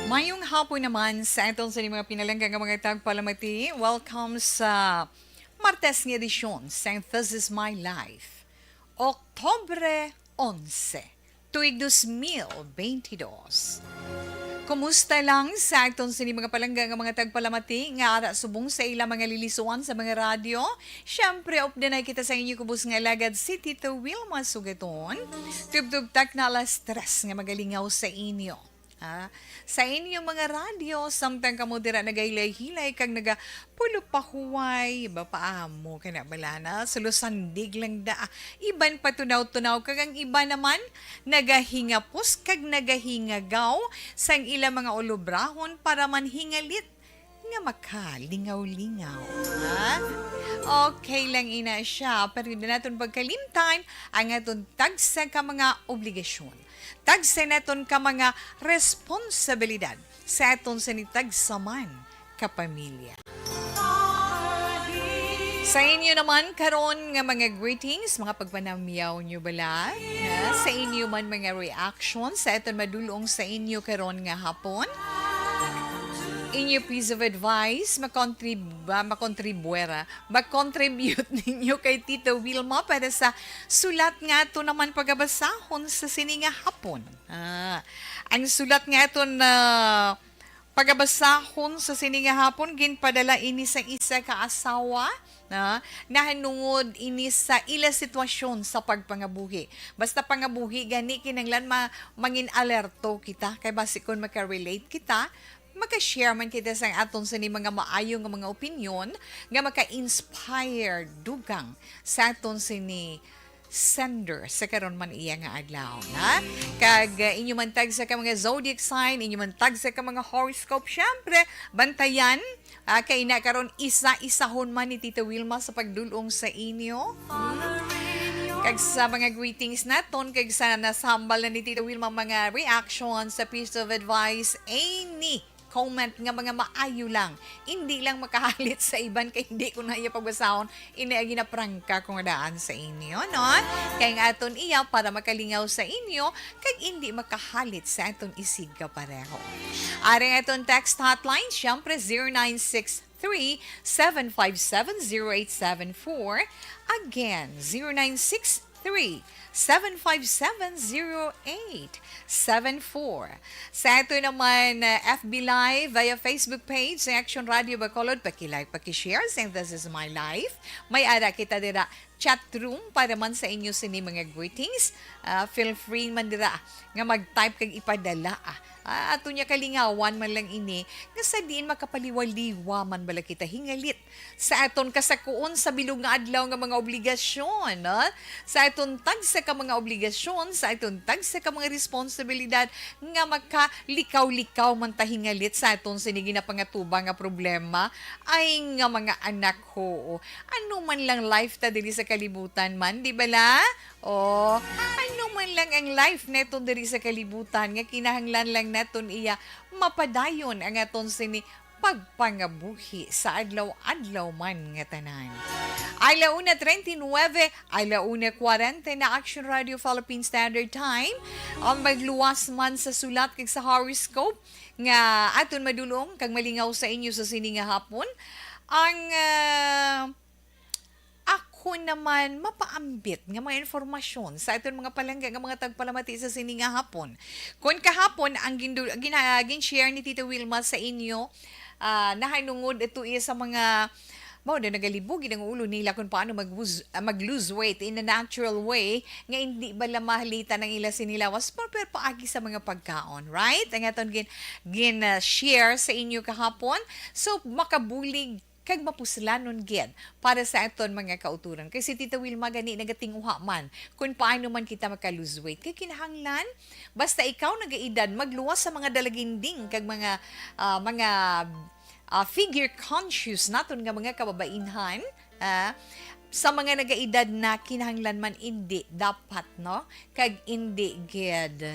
Mayong hapon naman sa itong sa mga pinalanggang mga tagpalamati. Welcome sa Martes ng edisyon sa This is My Life. Oktobre 11, tuig 2022. Kumusta lang sa itong sa mga palanggang mga tagpalamati nga ara subong sa ilang mga lilisuan sa mga radyo. Siyempre, updanay kita sa inyo kubos nga lagad si Tito Wilma Sugaton. Tubtub-tak na alas 3 nga magalingaw sa inyo. Sa inyong mga radyo, samtang kamo dira nagaylay-hilay kag naga pulo pa huway, iba paamo kana balana, sulusandig lang da. Iban patunaw-tunaw kag ang iba naman nagahingapos kag nagahingagaw sang ilang mga ulubrahon para manhingalit nga makalingaw-lingaw. Okay lang ina siya, pero hindi natin pagkalimtan ang atong tagsa ka mga obligasyon. Tagsa naton ka mga responsibilidad sa aton sanitagsaman kapamilya. Sa inyo naman karon nga mga greetings, mga pagpanamyaw nyo bala, sa inyo man mga reactions sa aton madulong sa inyo karon nga hapon. Inyo piece of advice, mag-contribute ninyo kay Tito Wilma para sa sulat nga ito naman pagabasahon sa sininga hapon. Ang sulat nga ito na pagabasahon sa sininga hapon, ginpadala ini sa isa ka asawa na nahanungod ini sa ila sitwasyon sa pagpangabuhi. Basta pangabuhi, gani kinanglan mangin alerto kita, kay basikon maka-relate kita, maka-share man kita sa aton sa ni mga maayong nga mga opinion nga maka-inspire dugang sa aton sa ni sender sa karon man iya nga adlaw na kag inyo man tag sa ka mga zodiac sign, inyo man tag sa ka mga horoscope, syempre bantayan kay na karon isa-isahon man ni Tita Wilma sa pagdulong sa inyo. Kag sa mga greetings naton, kag sa nasambal na ni Tita Wilma mga reactions sa piece of advice, any comment nga mga maayo lang. Hindi lang makahalit sa iban kay hindi ko na iya pagbasahon. Inaagi na prangka kung daan sa inyo, no? Kaya nga aton iya para makalingaw sa inyo kag hindi makahalit sa aton isig ka pareho. Aring aton text hotline, syempre 0963-757-0874. Again, 0963-757-0874. Sa ito naman, FB Live via Facebook page sa Action Radio Bacolod. Paki-like, paki-share, saying This is My Life. May ara kita dira chat room para man sa inyo sini mga greetings. Feel free man dira nga mag-type kag ipadala. Ato niya kalingawan man lang ini nga sa diin makapaliwaliwa man bala kita hingalit sa aton kasakuon sa bilog nga adlaw nga mga obligasyon, no? Sa aton tagsa ka mga obligasyon, sa aton tagsa ka mga responsibilidad nga makalikaw-likaw man ta hingalit sa aton sinigi na pangatuba nga problema ay nga mga anak ho. Ano man lang life ta dili sa kalibutan man, di bala? Ano man lang ang life neton diri sa kalibutan nga kinahanglan lang naton iya mapadayon ang aton sini pagpangabuhi sa adlaw-adlaw man nga tanan. Alauna 39, alauna 40 na Action Radio Philippine Standard Time. Ang magluwas man sa sulat kag sa horoscope nga aton madulong kag malingaw sa inyo sa sininga hapon. Ang ako naman mapaambit nga mga informasyon sa aton mga palangga nga mga tagpalamati sa sininga hapon. Kung kahapon ang gin-share ni Tita Wilma sa inyo, nahanungod ito sa mga na nagalibog ang ulo nila kung paano mag-lose weight in a natural way nga hindi bala mahalita ng ila sinilawas pero paagi sa mga pagkaon, right? Ang aton gin-share sa inyo kahapon. So, makabulig kag mapuslanon gid para sa aton mga kauturan. Kasi Tita Wilma gani nagatinguha man kung paano man kita maka-lose weight. Kay kinahanglan basta ikaw nagaedad magluwas sa mga dalaginding kag mga figure conscious naton nga mga kababainhan, sa mga nagaedad na kinahanglan man hindi dapat, no, kag hindi gid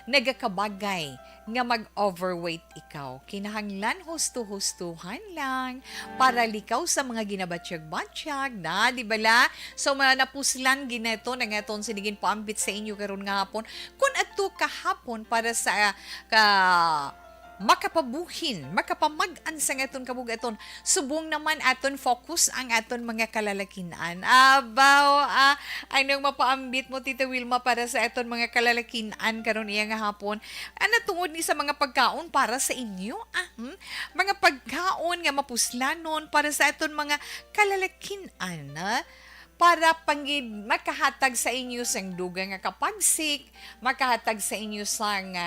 nagakabagay nga mag-overweight ikaw. Kinahanglan husto-hustuhan lang para likaw sa mga ginabatsyag-batsyag na, di bala? So napuslan gineto na nga ton sinigin paambit sa inyo karon nga hapon. Kung adto kahapon para sa makapabuhin, makapamag-an sa aton kabugaton. Subong naman aton focus ang aton mga kalalakinan. Abaw, anong mapaambit mo, Tita Wilma, para sa aton mga kalalakinan karon iya nga hapon? Ano tungod ni sa mga pagkaon para sa inyo? Mga pagkaon nga mapuslanon para sa aton mga kalalakinan, para pangid makahatag sa inyo sang dugang nga kapagsik, makahatag sa inyo sang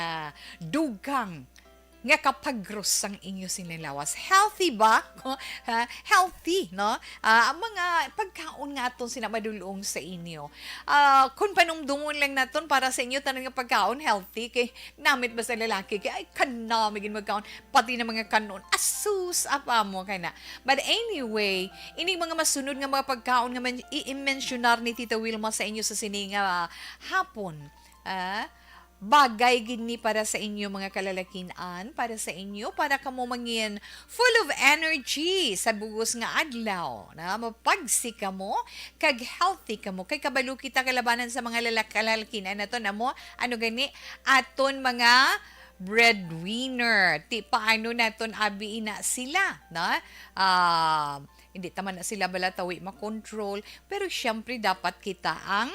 dugang nga kapagros ang inyo sinilawas. Healthy ba? Healthy, no? Ang mga pagkaon nga aton sinamadulong sa inyo. Kung panumdumon lang naton para sa inyo tanong nga pagkaon healthy, kay namit ba sa lalaki, kay ay kanamigin magkaon, pati na mga kanon, asus, apa mo kay na. But anyway, ini mga masunod nga mga pagkaon nga i-mentionar ni Tita Wilma sa inyo sa sining hapon. Bagay gini para sa inyo mga kalalakinan, para sa inyo, para kamo mangin full of energy sa bugos nga adlaw, na mapagsi ka mo, kag healthy ka mo, kay kabalo kita kalabanan sa mga kalalakinan na to na mo, ano gani, aton mga breadwinner, ti paano naton abi ina sila, na? Hindi taman na sila balatawi makontrol, pero syempre dapat kita ang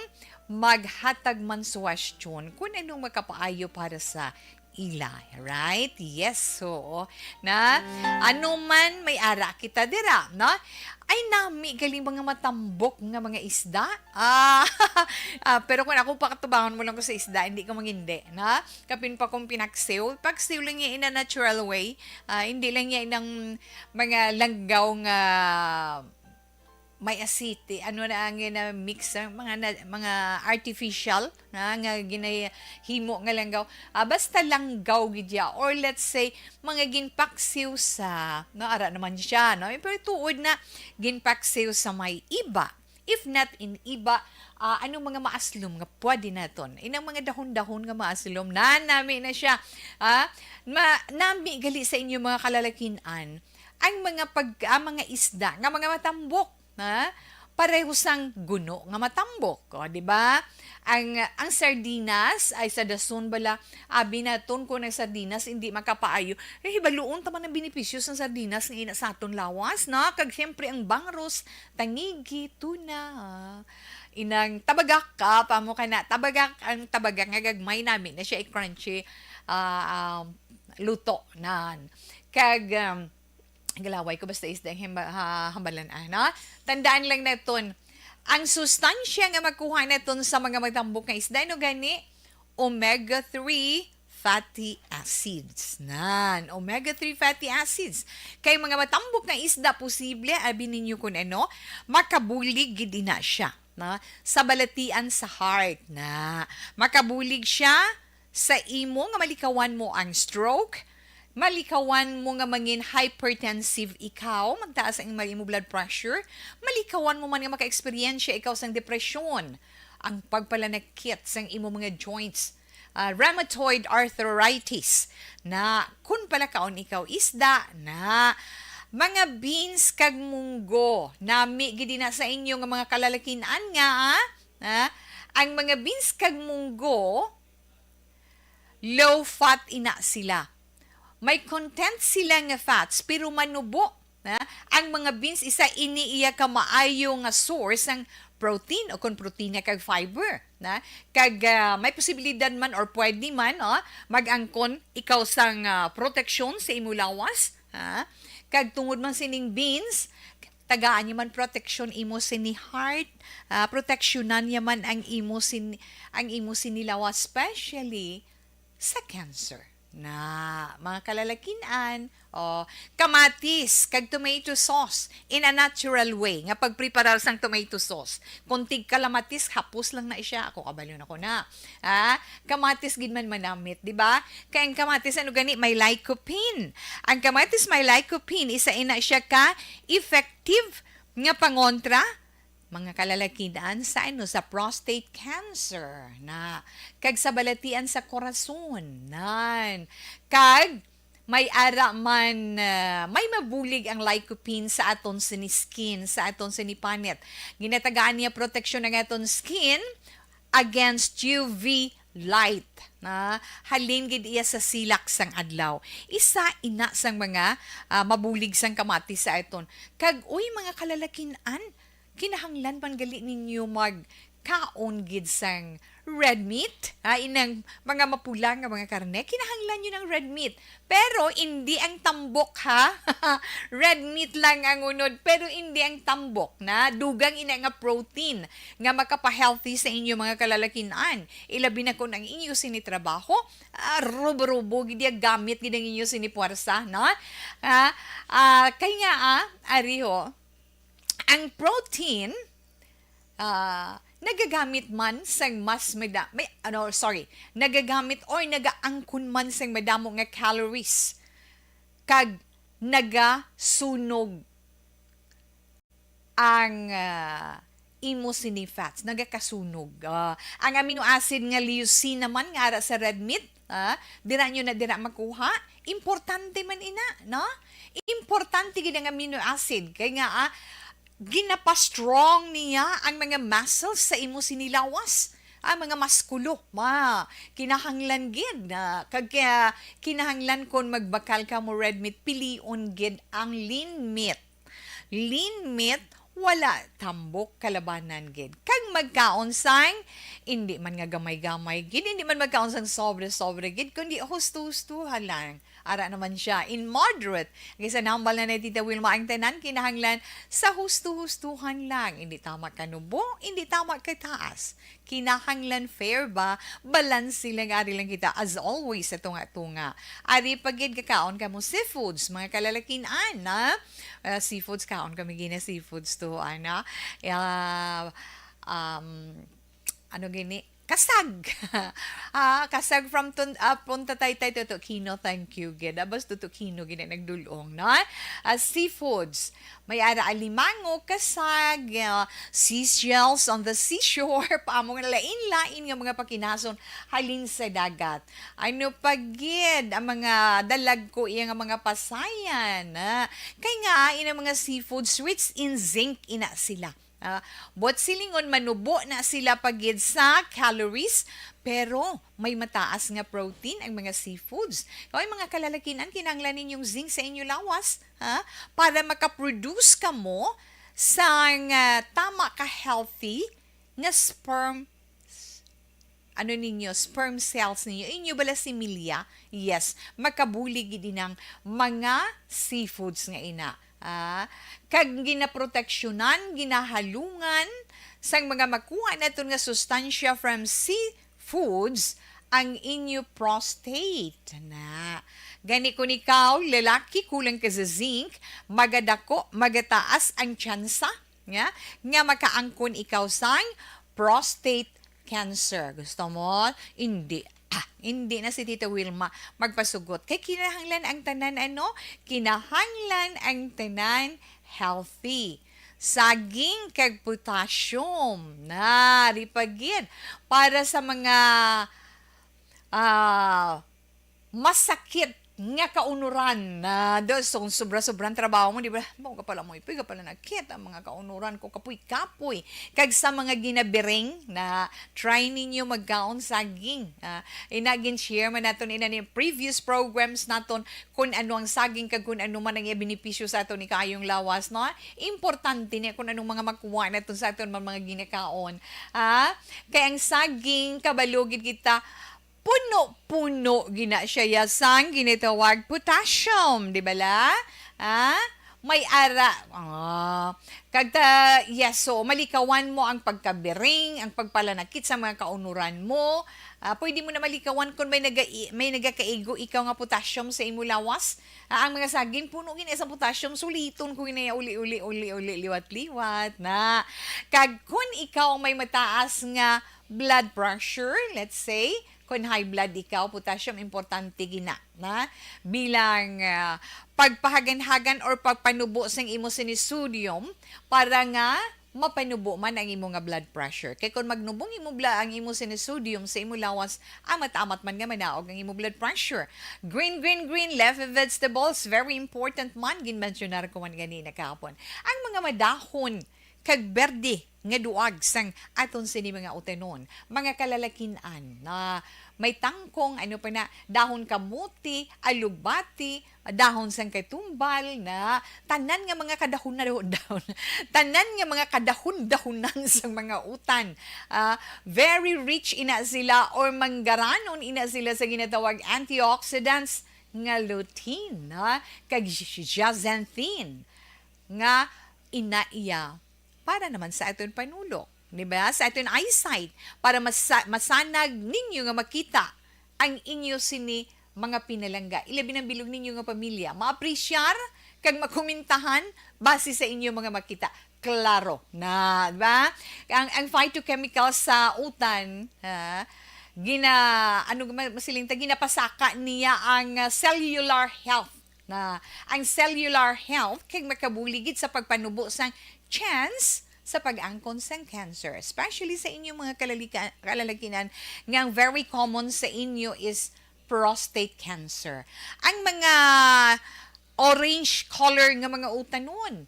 maghatag man suwestyon kung anong makapaayo para sa ila, right? Yes, so, na ano man may ara kita dira, na? Ay nami galing mga matambok nga mga isda. Pero kung ako pakatubangan mo lang ko sa isda, hindi ka mangindi, na? Kapin pa kong pinaksew. Pagsew lang niya in a natural way. Hindi lang niya inang mga langgaw nga may asiti, ano na ang mix ng mga artificial na nga ginahimo nga langgaw. Basta langgaw gidya, or let's say mga ginpaksiw sa ara naman siya, no? Pero tuod na ginpaksiw sa may iba. If not in iba, anong mga maaslom nga pwede naton? Inang mga dahon-dahon nga maaslom na nami na siya. Nami gali sa inyo mga kalalakinan ang mga isda nga mga matambok. Pareho sang guno nga matambok, di ba? Ang sardinas ay sa dason bala abi naton ko ng sardinas hindi makapaayo. Hibaluon taman ang benepisyo sa sardinas nga ina sa aton lawas, na? Kag siyempre ang bangros, tangigi, tuna, inang tabagak ka pamo kana tabagak, ang tabagak nga gagmay namin na siya crunchy luto nan. Kag galaway ko basta isda hambalan na. Tandaan lang naton, ang sustansya nga makuha naton sa mga matambok nga isda no gani omega-3 fatty acids. Omega-3 fatty acids. Kay mga matambok nga isda posible abi ninyo kun ano makabulig gid na siya, na? Sa balatian sa heart, na makabulig siya sa imo nga malikawan mo ang stroke, malikawan mo nga mangin hypertensive ikaw, magtaas ang imo blood pressure, malikawan mo man nga maka-experiensya ikaw sang depresyon, ang pagpalanakit sang imo mga joints, rheumatoid arthritis, na kun pala kaon ikaw isda, na mga beans kag munggo, nami gidi na sa inyo nga mga kalalakinan nga, ang mga beans kag munggo, low fat ina sila. May content sila nga fats, pero manubo. Ang mga beans, isa iniiya ka maayo nga source ng protein o kung protein kag fiber. Kag may posibilidad man or pwede man mag-angkon ikaw sang proteksyon sa imo lawas. Kag tungod man sining beans, tagaan niya man protection imo sini heart, proteksyonan niya man ang imo sinilawas, especially sa cancer. Na mga kalalakinan, kamatis kag tomato sauce in a natural way nga pagpreparar sang tomato sauce, kuntig kalamatis hapos lang na siya, ako kabalo na ko na, kamatis gid man manamit, di ba? Kay ang kamatis ano gani may lycopene. Ang kamatis may lycopene, isa ina siya ka effective nga pangontra mga kalalakinan sa prostate cancer, na kag sa balatian sa korason, kag may ara man may mabulig ang lycopene sa aton sini skin, sa aton sini panit. Ginatagaan niya proteksyon ng aton skin against UV light na halin gid iya sa silak sang adlaw. Isa ina sang mga mabulig sang kamati sa aton. Kag uy mga kalalakinan, kinahanglan man gali ninyo mag kaon gid sang red meat, inang mga mapula nga mga karne, kinahanglan nyo ng red meat. Pero hindi ang tambok ha. Red meat lang ang unod, pero hindi ang tambok na dugang ina nga protein nga makapa-healthy sa inyo mga kalalakinan. Ilabi na kung ang inyo sinitrabaho, rubo-rubo gid gamit gid ang inyo sinipuwersa, no? Kaya nga ariho, ang protein nagagamit man sang mas nagagamit or nagaangkon man sang madamo nga calories kag nagasunog ang imo sini fats, nagakasunog. Ang amino acid nga leucine naman nga ara sa red meat, dira nyo na dira makuha, importante man ina, no? Importante gid ang amino acid kay nga ginapa-strong niya ang mga muscles sa imo sinilawas. Ang mga maskulo, kinahanglan gid na kinahanglan kon magbakal ka mo red meat, pilion gid ang lean meat. Lean meat wala tambok kalabanan gid. Kag magkaon sang hindi man nga gamay-gamay gid, hindi man magkaon sang sobre-sobre gid, kundi husto-hustuhan lang. Ara naman siya in moderate. Kasi nambal na Tita Wilma ang tanan, kinahanglan sa husto-hustuhan lang. Hindi tama kanubo, hindi tama kataas. Kinahanglan fair ba? Balance silang ari lang kita. As always, sa tunga-tunga. Ari pagid kakaon ka mo seafoods, mga kalalakinan, na seafoods, kaon kami gina seafoods to, ano gini? Kasag. Kasag from Punta Taytay to Kino, thank you. Gida, basta to Kino, gina nagdulong, no? Seafoods. May ara alimango, kasag, seashells on the seashore, paamong lain-lain nga mga pakinason, halin sa dagat. Ano pagid, ang mga dalag ko, iya nga mga pasayan. Kaya nga, ina mga seafoods, rich in zinc, ina sila. Bot silingon manubo na sila pagid sa calories, pero may mataas nga protein ang mga seafoods. Kaya mga kalalakinan, kinanglan ninyong zinc sa inyo lawas, para makaproduce ka mo sa tama ka healthy nga sperm sperm cells ninyo. Inyo bala similya? Yes, makabulig din ng mga seafoods nga ina. Kag ginaproteksyonan, ginahalungan sang mga makuha naton nga sustansya from seafoods ang inyo prostate na. Gani kung ikaw, lalaki, kulang ka sa zinc, magadako, magataas ang tsansa nga makaangkon ikaw sang prostate cancer. Gusto mo? Hindi na si Tita Wilma magpasugot. Kay kinahanglan ang tanan kinahanglan ang tanan healthy. Saging kag potassium na ripagid para sa mga masakit nga kaunuran na so sobra-sobrang trabaho mo, di ba? Mo ka pala mo ipoy, ka pala nakita ang mga kaunuran ko kapoy-kapoy. Kag sa mga ginabiring na try ninyo magkaon saging. Inagin share man naton ina ni previous programs naton kung ano ang saging kag kung ano man ang benepisyo sa aton ni kayong lawas, no? Importante ni kung anong mga makuha naton sa aton mga ginakaon. Kay ang saging kabalugid kita puno-puno gina siya yasang ginitawag potassium, di ba la? May ara. So malikawan mo ang pagkabiring, ang pagpalanakit sa mga kaunuran mo. Pwede mo na malikawan kung may nagakaigo ikaw nga potassium sa imo lawas. Ang mga saging puno gina sa potassium, suliton ko gina uli liwat-liwat na. Kag kung ikaw may mataas nga blood pressure, let's say, kung high blood ikaw, potassium importante gina na bilang pagpahagan-hagan or pagpanubo sa imo sodium para nga mapanubo man ang imo nga blood pressure. Kay kung magnubong imo ang imo sodium sa imo lawas, amat-amat man nga manaog ang imo blood pressure. Green, leafy vegetables, very important man, ginmensionar ko man ganina kahapon. Ang mga madahon, kag berde, nga duag sang aton sini mga utanon, mga kalalakinan na may tangkong ano pa na dahon kamuti, alugbati, dahon sang katumbal na tanan nga mga kadahon na dahon tanan nga mga kadahon-dahonan sang mga utan. Very rich ina sila or manggaranon ina sila sa ginatawag antioxidants nga lutein kag zeaxanthin nga inaiya para naman sa aton panulok, di ba? Sa aton eyesight para masanag ninyo nga makita ang inyo sini mga pinalangga. Ilabi ng bilog ninyo nga pamilya. Maapresyar kag makomentahan base sa inyo mga makita. Klaro na, di ba? Ang phytochemicals sa utan, ginapasaka niya ang cellular health na ang cellular health kay makabuligid sa pagpanubo sang chance sa pag-angkon sang cancer, especially sa inyong mga kalalakinan nga ang very common sa inyo is prostate cancer. Ang mga orange color nga mga utanon,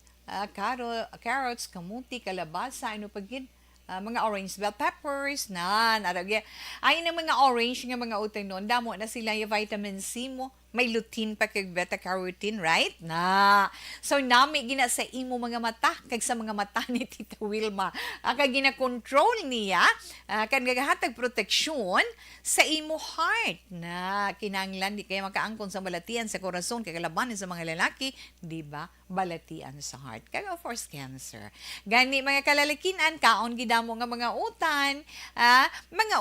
carrots, kamuti, kalabasa, ano pagid, mga orange bell peppers na naragya ay ng mga orange nga mga utanon damo na sila yung vitamin C mo, may lutein pa kag beta carotene, right na so nami gina sa imo mga mata kag sa mga mata ni Tita Wilma kag gina-control niya kag nagahatag proteksyon sa imo heart na kinahanglan di kay makaangkon sa balatian sa korason kag labanan sa mga lalaki, di ba? Balatian sa heart kag of course cancer. Gani mga kalalakinan kaon gidamo nga mga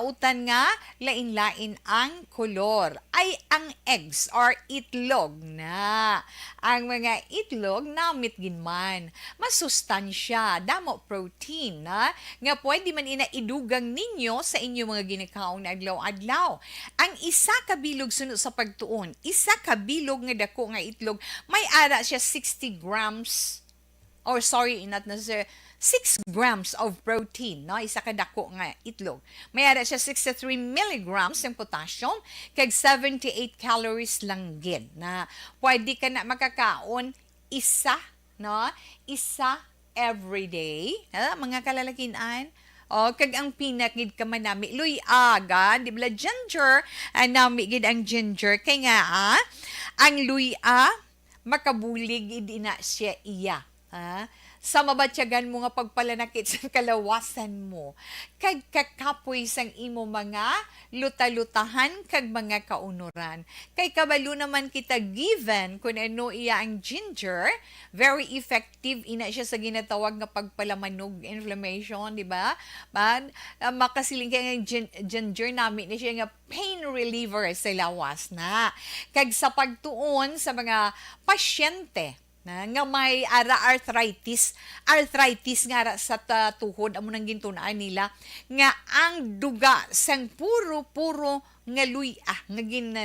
utan nga lain-lain ang kolor ay ang eggs or itlog na. Ang mga itlog namit ginman masustansya, damo protein na nga pwede man ina idugang ninyo sa inyo mga ginikaon na adlaw-adlaw. Ang isa ka bilog sunod sa pagtuon, isa ka bilog nga dako nga itlog may ara siya 60 grams or sorry, not necessarily 6 grams of protein, no? Isa ka dako nga itlog. May ara siya 63 milligrams ng potassium, kag 78 calories lang gid na pwede ka na makakaon isa, no? Isa every day, mga kalalakinan. O, kag ang pinakid ka man nami, luy aga, di ba, ginger, nami gid ang ginger, kay nga, ang luy makabulig idi na siya iya. Sa mabatyagan mo nga pagpalanakit sa kalawasan mo. Kag kakapoy sang imo mga luta-lutahan kag mga kaunuran. Kay kabalo naman kita given kung ano iya ang ginger, very effective ina siya sa ginatawag nga pagpalamanog inflammation, di ba? Makasiling kay nga ginger namin ni siya nga pain reliever sa lawas na. Kag sa pagtuon sa mga pasyente nga may arthritis nga sa tuhod amo nang gintunaan nila nga ang duga sang puro nga luy nga gin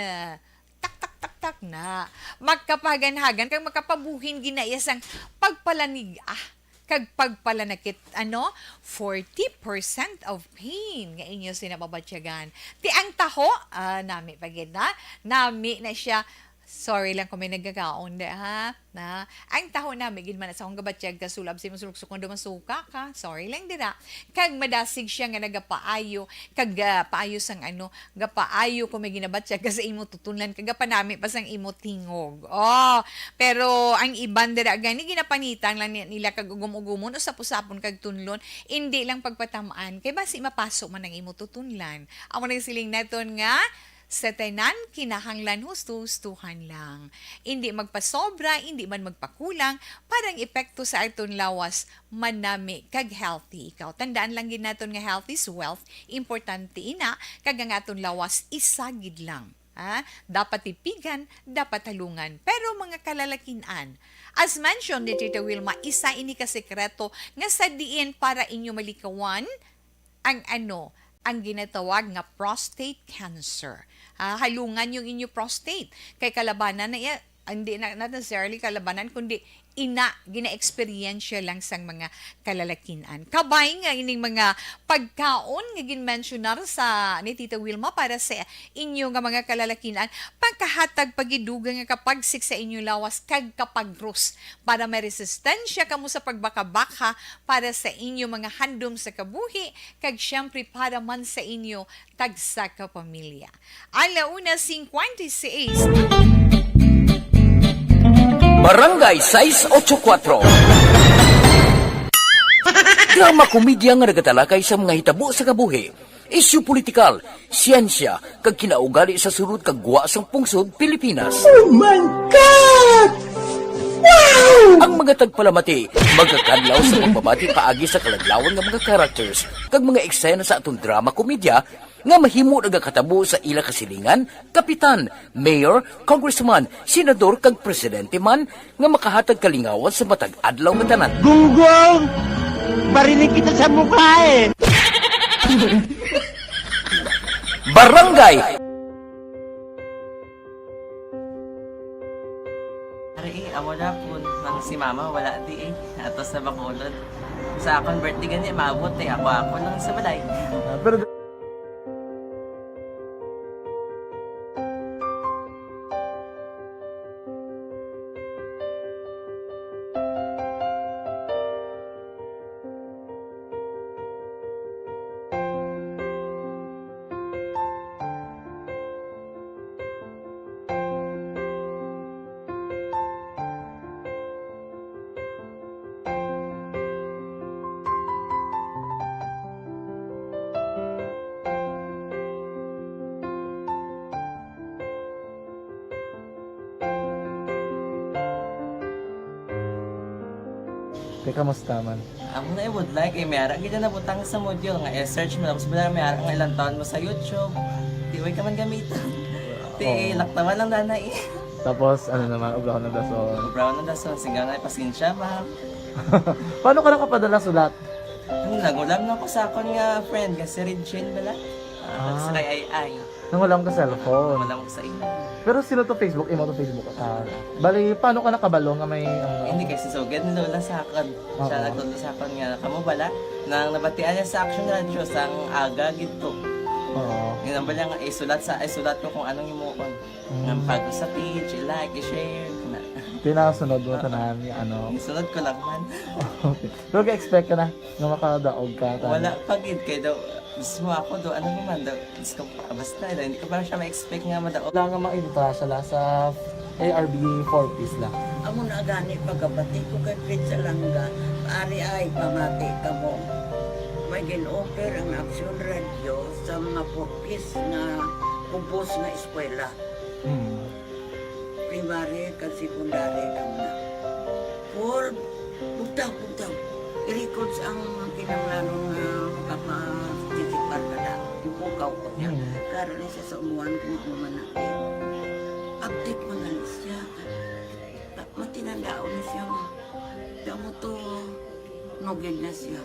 tak na magkapaganhagan kag makapabuhin ginaya sang pagpalanig kag pagpalanakit 40% of pain nga inyo sinababatyagan ti ang taho nami pagid nami na siya. Sorry lang kung may nagkakaon na ang taho na may ginman sa akong gabatyag kasulab si masulok-sukon do masuka ka. Sorry lang dira. Kag madasig siya nga nagapaayo kag paayo sang gapaayo kung may ginabatyag ka sa imo tutunlan kag panami pa sang imo tingog. Pero ang iban dira gani ginapanitan lang nila kag ugom-ugumon o sapon kag tunlon, hindi lang pagpatamaan kay basi mapasok man ang imo tutunlan. Amo nang siling naton nga sa tanan, kinahanglan husto-hustuhan lang. Hindi magpasobra, hindi man magpakulang, parang epekto sa aton lawas, manami kag healthy ikaw. Tandaan lang gid naton nga health is wealth, importante ina, kag ang aton lawas, isagid lang. Dapat tipigan, dapat talungan. Pero mga kalalakinan, as mentioned ni Tita Wilma, isa ini ka sekreto nga sa diin para inyo malikawan ang ginatawag nga prostate cancer. Halungan yung inyo prostate. Kay kalabanan na hindi na not necessarily kalabanan kundi gina-experiensya lang sang mga kalalakinan. Kabay nga ining mga pagkaon nga ginmensionar sa ni Tita Wilma para sa inyo nga mga kalalakinan, pagkahatag pagiduga nga kapagsik sa inyo lawas kag kapagros para may resistensya kamo sa pagbakabaka para sa inyo mga handom sa kabuhi kag syempre para man sa inyo tagsa ka pamilya. Alauna 56. Barangay 684. Drama komedya nga nagatalakay sa mga hitabo sa kabuhi, isyu politikal, siyensya, kag kinaugali sa surut kag guwa sang pungsod Pilipinas. Oh my God! Wow! Ang mga tagpalamati magkakadlaw sa pagbabati paagi sa kalaglawan nga mga characters kag mga eksena sa atong drama komedya nga mahimo nagakatabo sa ila kasilingan, kapitan, mayor, congressman, senador kag presidente man nga makahatag kalingawan sa matag adlaw nga tanan. Gunggong! Barinig kita sa mukha eh! Barangay Ari, amo na po nang si mama wala di ato sa Bacolod. Sa akong birthday gani maabot ako lang sa balay. Pero kamusta man? Amo na I would like mayara gid na butang sa module nga i-search mo tapos bala mayara nga ilang taon mo sa YouTube. Di way ka man gamitan. Ti laktaman lang danay. Tapos, ano naman, ublaw ng dason. Brown na dason sigaw na pasensya ma'am. Paano ka nakapadala sulat? Nagulam na ko sa akon nga friend nga si Regine bala. Sa kay ay. Nang wala ka cellphone. Wala mo sa ina. Pero sino to Facebook? Imo to Facebook. Bali, paano ka nakabalo nga may... Hindi kasi sugad ni Lola sa akin. Siya nagtulong sa akin nga kamo bala nang nabatian niya sa Action Radio sang aga gito. Oo. Yun ang bala nga isulat ko kung anong imuon. Nang pag sa page, i-like, i-share. Pinasunod mo tanan ni ano. Isunod ko lang man. Okay. Pero ka-expect ka na nga makadaog ka. Wala pagid kay daw. Gusto mo ako do ano naman daw. Gusto ko basta hindi ko ba siya ma-expect nga madaog. Wala nga maibita siya sa ARB 4-piece lang. Amo na gani pagkabati ko kay Fritz Alanga, ari ay pamati ka mo. May gin-offer ang Action Radio sa mga purpose na kubos na eskwela. Primary kag secondary kam na. For butaw. I-records ang kinanglanon nga makapag-titikbar ka na. Ipukaw ko niya. Karoon siya sa umuan kung naman natin. Update mo na siya. Matinandaon na siya. Damo to, nugin na siya.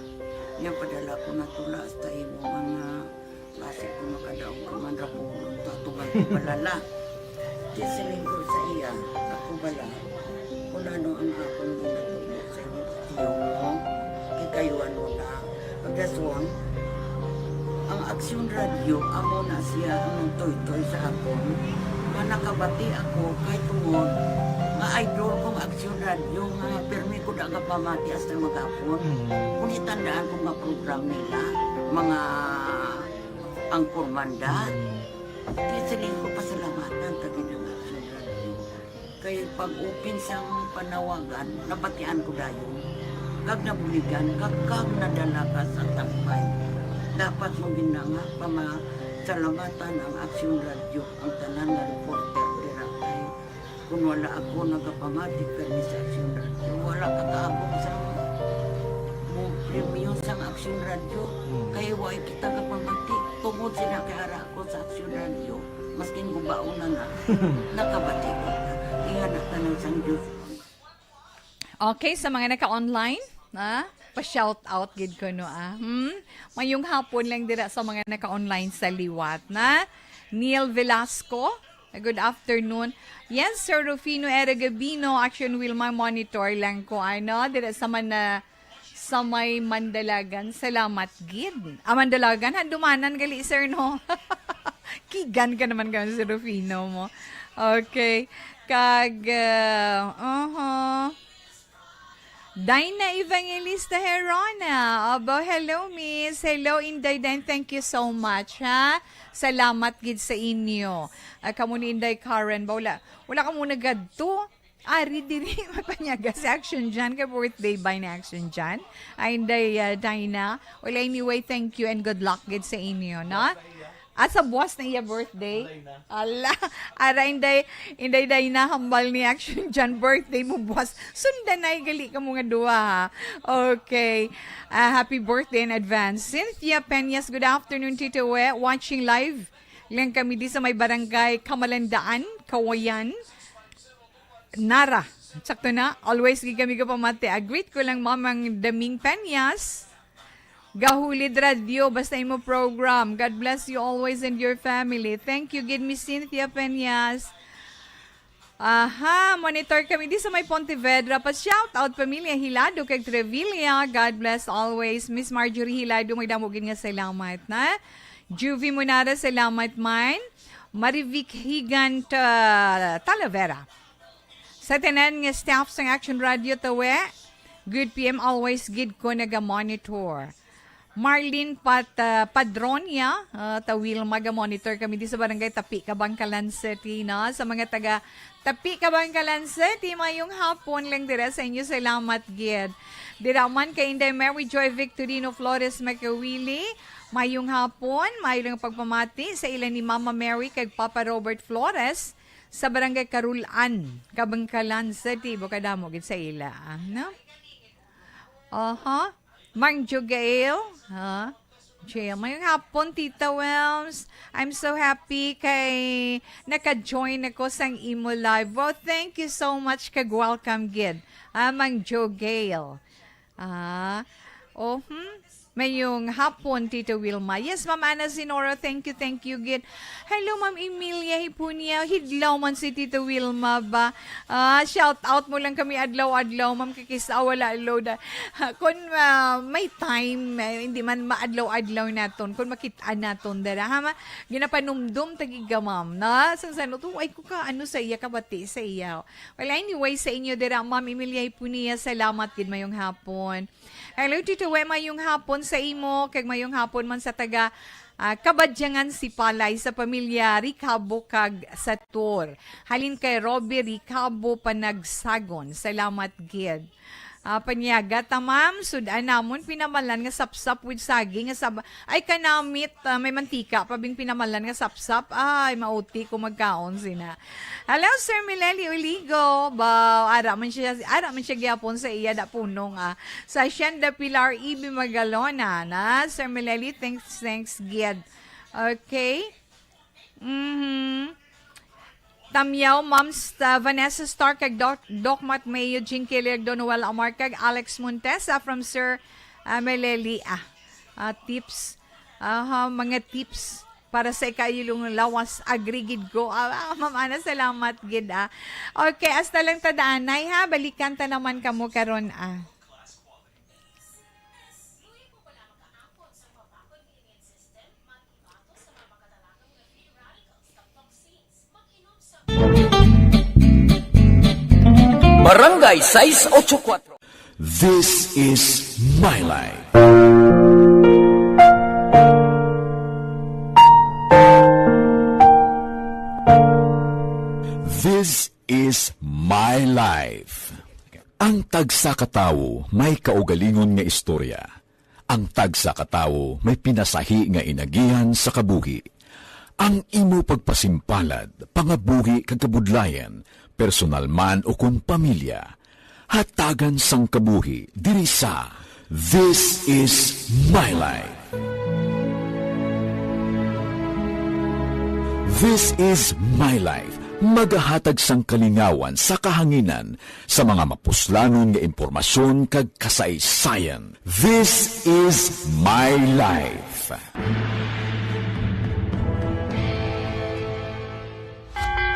Niya padala ko na tula hasta imo mga klase ko makadaog ka man rapulong tatugan ko balala. Tisiling ko sa iya, ako bala. Kung ano ang akong ginatulog sa inyo, tiyo mo, kikayuan mo na. Pagdason, ang Action Radio, amo na siya ang toy-toy sa akon. Manakabati ako kay tungod nga idol kong Action Radio nga permi ko na nga pamati hasta magapon. Kung itandaan ko nga program nila, mga angkor manda, tisiling ko pasalamatan tagin ng Action Radio. Kaya pag-upin siyang panawagan, nabatian ko dayon. Kag nabuligan, kag nadala ka sa takbay. Dapat mong ginanga pamasalamatan ang Action Radio, ang tanan na reporter dirakay. Kung wala ako nagapamati kami sa Action Radio, wala kakaabong sa premium sa Action Radio. Kaya wala kita kapamati. Tungod sila kay ara ako sa Action Radio. Maskin gubaon na nakabati ko na. Iyan at tanong sa Diyos. Okay, sa mga naka-online, pa-shout out gid ko no Mayong hapon lang dira sa mga naka-online sa liwat na Neil Velasco, Good afternoon. Yes, Sir Rufino Eragabino, Action Wilma, monitor lang ko. Ano, dira sa sa may Mandalagan. Salamat, gid. Mandalagan, handumanan gali, sir, no? Kigan ka naman ka, Sir Rufino mo. Okay. Dina Evangelista Herona. Abo, hello, miss. Hello, Inday Dan. Thank you so much, ha? Salamat, gid, sa inyo. Kamu ni Inday Karen ba? Wala ka muna gadto. Ari, diri, mapanyaga sa Action Jan. Ka birthday by na Action Jan. Inday Dina. Well, anyway, thank you and good luck, gid, sa inyo, na? Sa buwas na iya birthday. Ala, ara inday day na hambal ni Action Jan birthday mo buwas. Sundan na gali ka mga duwa, ha. Okay. Happy birthday in advance. Cynthia Peñas, good afternoon, Tito We. Watching live lang kami di sa may barangay Kamalandaan, Kawayan, Nara. Sakto na. Always kami ka pamati. Greet ko lang Mamang Daming Peñas. Gahulid Radio, basta imo program. God bless you always and your family. Thank you, give me Cynthia Peñas. Monitor kami di sa may Pontevedra. Pa-shout out pamilya Hilado kay Trevilla. God bless always. Miss Marjorie Hilado, may damogin nga salamat, na. Juvie Munara, salamat man. Marivic Higant Talavera. Sa tanan nga staff sa Action Radio Tawe, good PM always gid ko naga-monitor. Marlene Padronia, tawil maga-monitor kami di sa barangay Tapi, Kabangkalan City, na? Sa mga taga Tapi, Kabangkalan City, mayong hapon lang dira sa inyo, salamat, gid. Dira man kay Inday Mary Joy Victorino Flores Macawili, mayong hapon, mayong pagpamati sa ilan ni Mama Mary kay Papa Robert Flores sa barangay Karulan, Kabangkalan City, bukadamo gid sa ila, no? Mang Jogail, Jail. Mayong hapon, Tita Welms. I'm so happy kay naka-join ako sa imo live. Well, thank you so much kag welcome, gid. Mang Jogail. Mayong hapon, Tito Wilma. Yes, Ma'am Ana Sinora, thank you, gid. Hello, Ma'am Emilia Hipunia. Hidlaw man si Tito Wilma ba? Shout out mo lang kami adlaw-adlaw, Ma'am, kikisa wala adlaw da. Kung may time, hindi man maadlaw-adlaw naton, kung makitaan naton dara, ginapanumdum tagiga, Ma'am, na? Sansano to, ay ko ka, ano sa iya, kabati sa iya. Well, anyway, sa inyo dara, Ma'am Emilia Hipunia, salamat gid mayong hapon. Hello, Tito We, mayong hapon sa imo, kag mayong hapon man sa taga Kabadyangan si Palay sa pamilya Ricabo kag Sator. Halin kay Robbie Ricabo Panagsagon. Salamat, gid. Panyaga tamam sudan namon pinamalan nga sapsap with saging nga ay kanamit may mantika pabing pinamalan nga sapsap ay mauti ko magkaon sina. Hello, Sir Mileli Uligo. Ara man siya gyapon sa iya da punong sa Shanda Pilar Ibi Magalona, na Sir Mileli, thanks gid. Okay. Tamyaw, Moms Vanessa Stark, kag Doc Mat Mayo, Jinkilir, Donoel Amar, kag Alex Montesa from Sir Meleli. Tips, mga tips para sa ikayulong lawas agrigid ko. Ma'am Ana, salamat, gid. Okay, hasta lang tadaanay, ha? Balikan ta naman kamo karon. Barangay 684. This is my life. This is my life. Ang tagsa katawo may kaugalingon nga istorya. Ang tagsa katawo may pinasahi nga inagihan sa kabuhi. Ang imo pagpasimpalad, pangabuhi kag kabudlayan, personal man o kung pamilya, hatagan sang kabuhi diri sa This is my life. This is my life. Magahatag sang kalingawan sa kahanginan sa mga mapuslanon nga impormasyon kag kasaysayan. This is my life.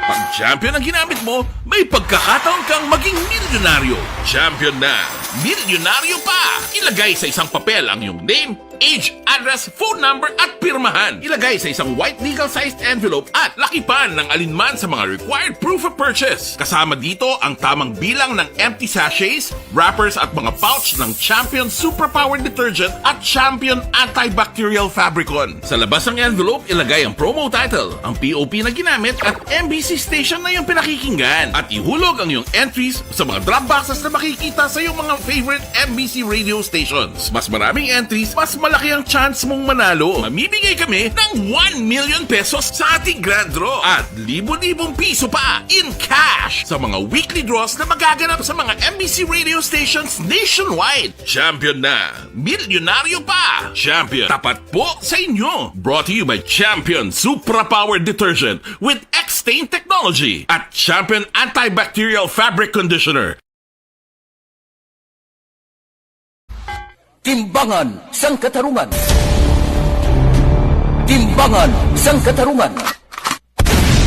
Pag champion ang ginamit mo, may pagkakataon kang maging milyonaryo. Champion na, milyonaryo pa! Ilagay sa isang papel ang iyong name, age, address, phone number at pirmahan. Ilagay sa isang white legal-sized envelope at lakipan ng alinman sa mga required proof of purchase. Kasama dito ang tamang bilang ng empty sachets, wrappers at mga pouch ng Champion Superpower Detergent at Champion Antibacterial Fabricon. Sa labas ng envelope, ilagay ang promo title, ang POP na ginamit at MBC station na yung pinakikinggan. At ihulog ang iyong entries sa mga drop boxes na makikita sa iyong mga favorite MBC radio stations. Mas maraming entries, mas malaki ang chance mong manalo. Mamimigay kami ng 1 million pesos sa ating grand draw at libo-libong piso pa in cash sa mga weekly draws na magaganap sa mga MBC radio stations nationwide. Champion na, milyonaryo pa. Champion, tapat po sa inyo. Brought to you by Champion Superpower Detergent with X-Stain Technology at Champion Antibacterial Fabric Conditioner. Timbangan sang katarungan. Timbangan sang katarungan.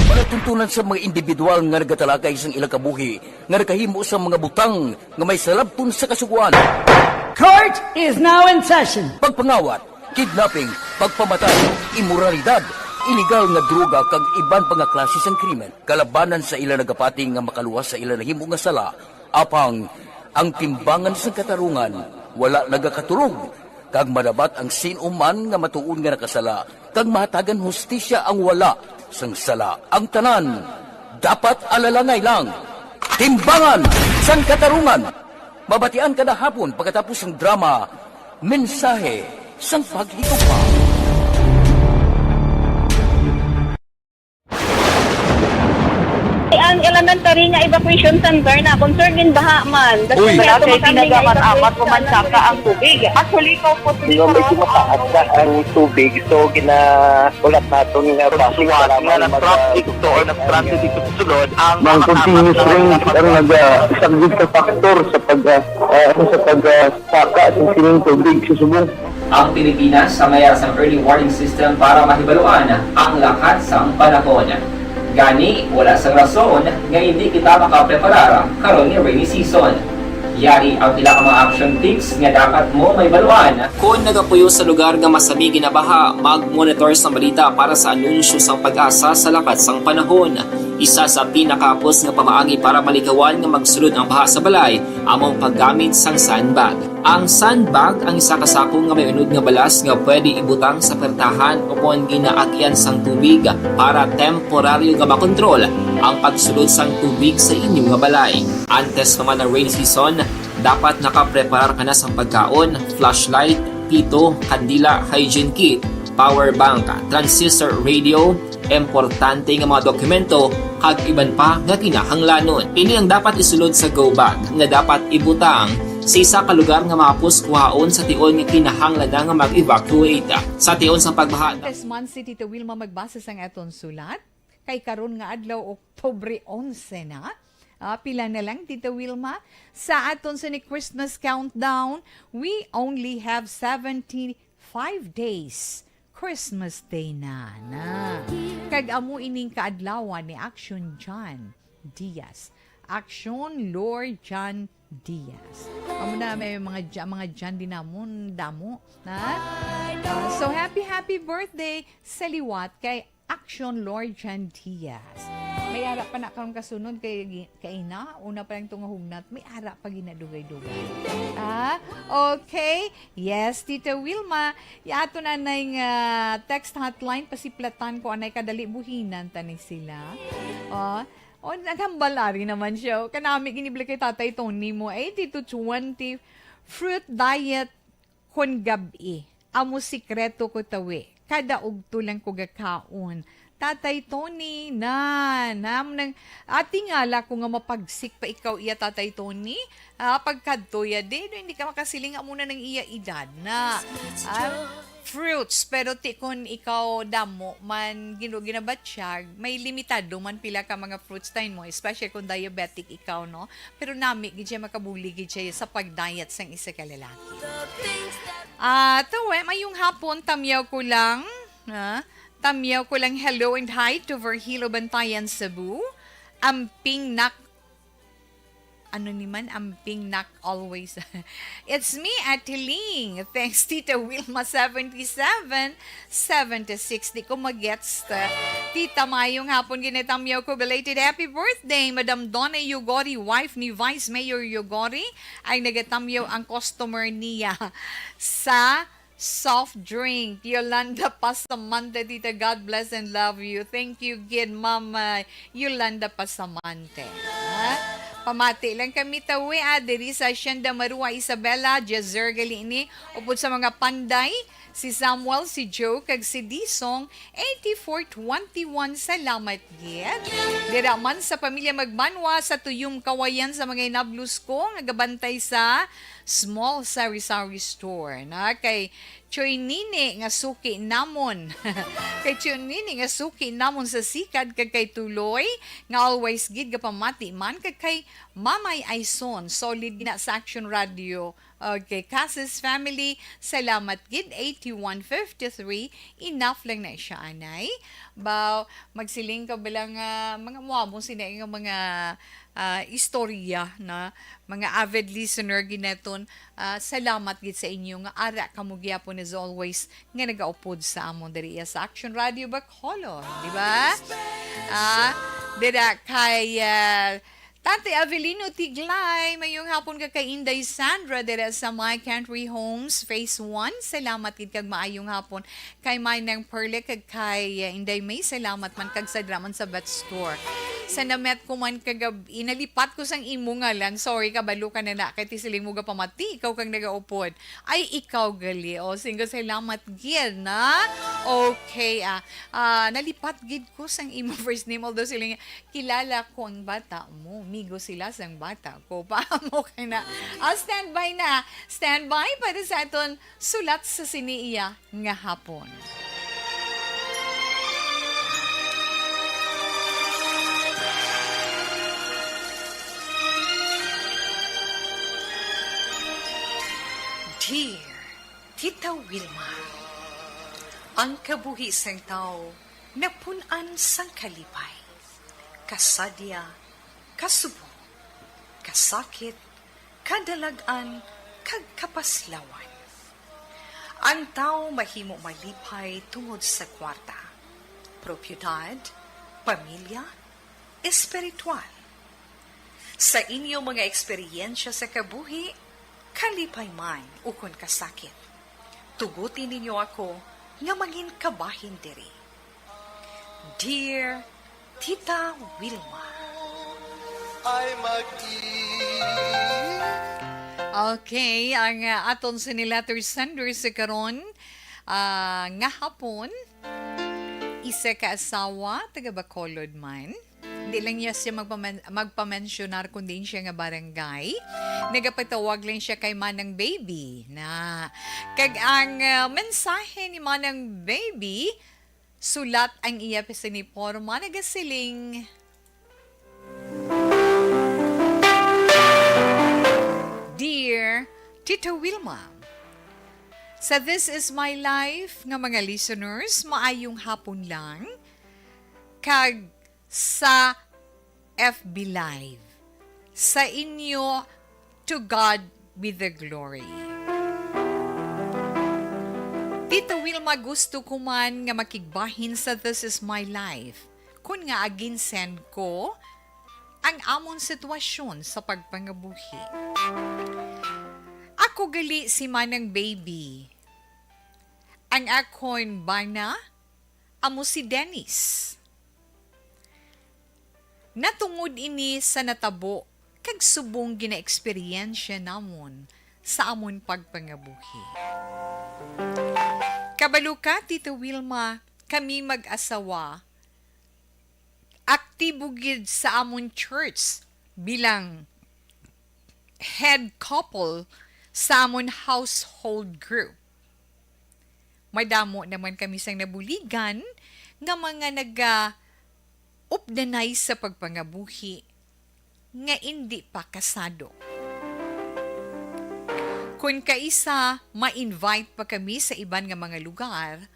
Panatuntunan sa mga individual nga nagatalakay sang ilang kabuhi nga nakahimo sa mga butang nga may salabton sa kasuguan. Court is now in session. Pagpangawat, kidnapping, pagpamatay, imoralidad, iligal nga droga kag iban pa nga klase sang krimen. Kalabanan sa ila nagapating nga makaluwas sa ila nahimo nga sala, apang ang timbangan sang katarungan wala nagakatulog, kag madabat ang sinuman nga matuon nga nakasala, kag mahatagan hustisya ang wala sang sala. Ang tanan, dapat alalangay lang. Timbangan sang katarungan. Mabatian kada hapon pagkatapos ng drama, mensahe sang paghigugma. Ang elementary nga evacuation center na concern din baha man. Uy, kasi pinagamat-amat pumansaka ang tubig. Actually, ko po medyo mataas na ang tubig. So, ginaulat natin nga pasuwat nga na-trap dito or na-transit dito sa sulod. Ang continuous range ang nag-isagid ka factor sa pagsaka at sining tubig sa subong. Ang Pilipinas sa mayas ng early warning system para mahibaluan ang lakas ng panahon. Gani, wala sang rason nga hindi kita makapreparar karon ni rainy season. Yari ang pila ka mga action tips nga dapat mo may baluan. Kung nagapuyo sa lugar nga masabi ginabaha, mag-monitor sa balita para sa anunsyo sang pag-asa sa lakas sang panahon. Isa sa pinakapos nga pamaagi para malikawan nga magsulod ang baha sa balay, among paggamit sang sandbag. Ang sandbag ang isa kasako nga may unod nga balas nga pwede ibutang sa pertahan upon ginaagyan sang tubig para temporaryo nga makontrol ang pagsulod sang tubig sa inyong nga balay. Antes naman ng rainy season, dapat nakapreparar ka na sang pagkaon, flashlight, pito, kandila, hygiene kit, power bank, transistor radio, importante nga mga dokumento kag iban pa nga kinahanglanon. Ini ang dapat isulod sa go bag nga dapat ibutang sa isa ka lugar nga mapos kuhaon sa tion nga kinahanglan nga mag-evacuate. Sa tion sa pagbaha. Tasman City to Wilma magbasa sang aton sulat kay karon nga adlaw Oktubre 11 na. Pila na lang, Tita Wilma. Sa aton sa ni Christmas countdown, we only have 75 days. Christmas Day na. Kag amo ining kaadlawan ni Action John Diaz. Action Lord John Diaz. Amo na may mga John din namon damo. So happy birthday sa liwat kay Action Lord John Diaz. May ara pa na karong kasunod kay ina, una pa lang itong hugnat, may ara pa ginadugay-dugay. Okay. Yes, Tita Wilma, yato na text hotline, pasiplatan ko anay kadali buhinan tani sila. Naghambalari naman siya. Kanami ginibli kay Tatay Tony mo, 80 to 20 fruit diet kun gabi. Amo sikreto ko tawi. Kada ugto lang ko gakaon. Tatay Tony, ating ala ko nga mapagsik pa ikaw iya, Tatay Tony. Pagkadto ya din, hindi ka makasiling muna ng iya edad na. Fruits, pero tikon ikaw damo, man ginabatsyag, may limitado man pila ka mga fruits tayo mo, especially kung diabetic ikaw, no? Pero nami, gidya makabuli gidya sa pag-diet sang isa ka lalaki. Mayong hapon, tamyaw ko lang, Tamyaw ko lang hello and hi to Verhilo Bantayan, Cebu. Amping nak amping nak always. It's me, Atiling. Thanks, Tita Wilma 7776. Di ko magets. Tita Mayong hapon ginatamyaw ko. Belated happy birthday, Madam Donna Yugori, wife ni Vice Mayor Yugori. Ay nagatamyaw ang customer niya sa soft drink. Yolanda Pasamante, Tita, God bless and love you. Thank you, Gid Mama Yolanda Pasamante. Pamati lang kami tawi, diri sa Hacienda Marua Isabela, Jazer Galini, upod sa mga panday, si Samuel, si Joe, kag si Disong, 8421, salamat gid. Dira man sa pamilya Magbanwa, sa tuyong kawayan sa mga inablus ko, nagabantay sa small sari-sari store, na kay Choy Nini nga suki namon. Kay Choy Nini nga suki namon sa sikad kag kay Tuloy nga always gid gapamati man kag kay Mamay Aison solid na sa Action Radio. Okay, Cassis family, salamat gid 8153, enough lang na siya anay. Baw magsiling ka bilang mga muamong sina nga mga istorya na mga avid listener gineton. Salamat gid sa inyo nga ara kamugyapon as always nga nagaupod sa amon diri sa Action Radio Bacolod, di ba? Dira kay Tate Avelino Tiglay, mayong hapon ka kay Inday Sandra dira sa My Country Homes Phase 1. Salamat gid kag maayong hapon kay Mainang Perle kag kay Inday May. Salamat man kag sa draman sa Vet Store. Sa namet ko man kag inalipat ko sang imo ngalan. Sorry kabalo ka na kay tisiling mo pamati ikaw kang nagaupod. Ay ikaw gali. O singo salamat gid na. Okay nalipat gid ko sang imo first name although sila kilala ko ang bata mo. Migo sila sang bata ko. Paamo ka na. Standby na. Standby para sa aton sulat sa siniiya nga hapon. Dear Tita Wilma, ang kabuhi sang tao napunan sang kalipay, kasadya, kasubo, kasakit, kadalagan, kag kapaslawan. Ang tao mahimo malipay tungod sa kwarta, propiedad, pamilya, espiritual. Sa inyo mga eksperyensya sa kabuhi, kalipay man ukon kasakit. Tugutin ninyo ako nga maging kabahin diri. Dear Tita Wilma. Okay, ang aton siniletter sender sa karon nga hapon isa ka asawa taga Bacolod man. Hindi lang niya siya magpamensionar kundi siya nga barangay. Nagapatawag lang siya kay Manang Baby na kag ang mensahe ni Manang Baby sulat ang iya pisiniporma nagasiling Dear Tita Wilma, sa This Is My Life nga mga listeners, maayong hapon lang kag sa FB Live. Sa inyo, to God be the glory. Tita Wilma, gusto ko man nga makigbahin sa This Is My Life. Kung nga aginsen ko ang amon sitwasyon sa pagpangabuhi. Ako gali si Manang Baby. Ang akon bana, amo si Dennis. Natungod ini sa natabo kag subong gina-eksperyensya namon sa amon pagpangabuhi. Kabalo ka, Tita Wilma, kami mag-asawa, aktibo gid sa amon church bilang head couple sa amon household group. Madamo naman kami sang nabuligan nga mga updanay sa pagpangabuhi nga hindi pa kasado. Kung kaisa ma-invite pa kami sa iban nga mga lugar,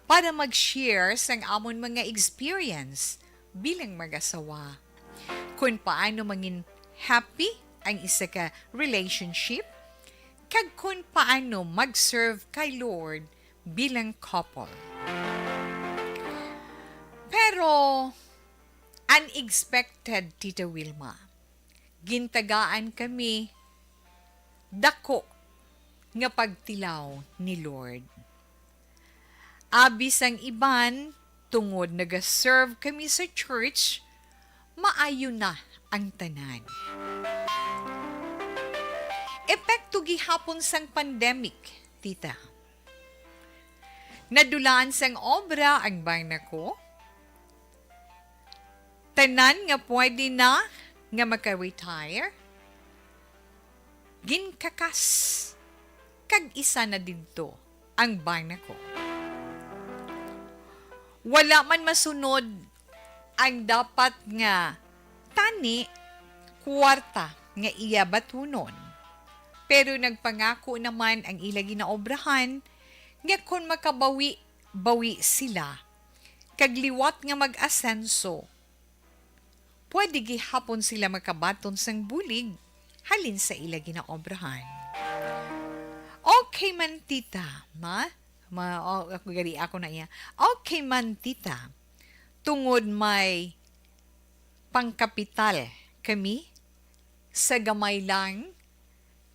para mag-share sa amon mga experience bilang mag-asawa. Kung paano mangin happy ang isa ka relationship, kag kung paano mag-serve kay Lord bilang couple. Pero, unexpected, Tita Wilma. Gintagaan kami dako nga pagtilaw ni Lord. Abis ang iban, tungod nag-serve kami sa church, maayo na ang tanan. Epekto gihapon sang pandemic, tita. Nadulaan sang obra ang bana ko. Tanan nga pwede na nga maka-retire. Ginkakas. Kag isa na dito ang bana ko. Wala man masunod ang dapat nga tani, kwarta nga iya batunon. Pero nagpangako naman ang ilagi na obrahan nga kung makabawi sila, kagliwat nga mag-asenso, pwede gihapon sila makabaton sang bulig halin sa ilagi na obrahan. Okay man tita, ako na iya. Okay man tita, tungod may pangkapital kami sa gamay lang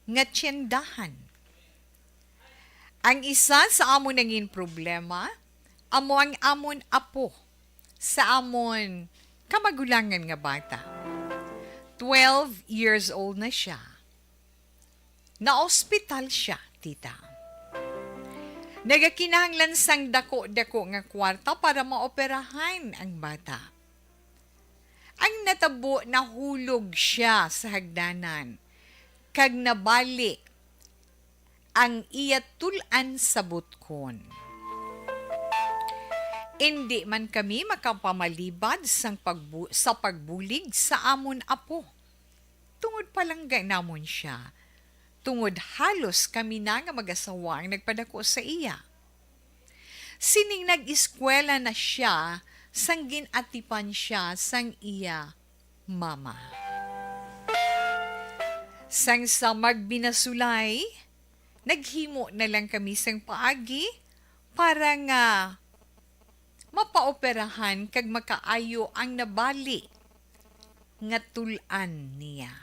nga tiyendahan. Ang isa sa amon naging problema, amo ang amon apo sa amon kamagulangan nga bata. 12 years old na siya. Na-ospital siya, tita. Nagakinahanglan sang dako-dako nga kwarta para maoperahan ang bata. Ang natabo, nahulog siya sa hagdanan. Kag nabali ang iya tulan sa butkon. Hindi man kami makapamalibad sa pagbulig sa amon apo. Tungod palangga namon siya. Tungod halos kami na nga mag-asawa ang nagpadako sa iya. Sining nag-eskwela na siya, sang ginatipan siya sang iya mama. Sang sa magbinasulay, naghimo na lang kami sang paagi para nga mapaoperahan kag makaayo ang nabali nga tulan niya.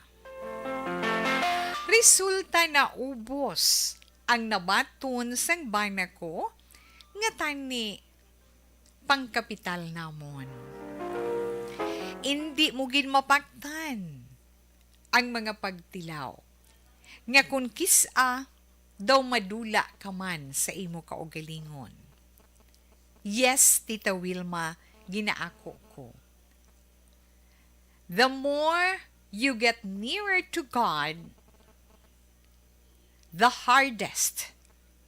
Resulta na ubos ang nabaton sang bana ko nga tani pangkapital namon. Hindi mo gin mapaktan ang mga pagtilaw. Nga kung kisa, daw madula ka man sa imo kaugalingon. Yes, Tita Wilma, ginaako ko. The more you get nearer to God, the hardest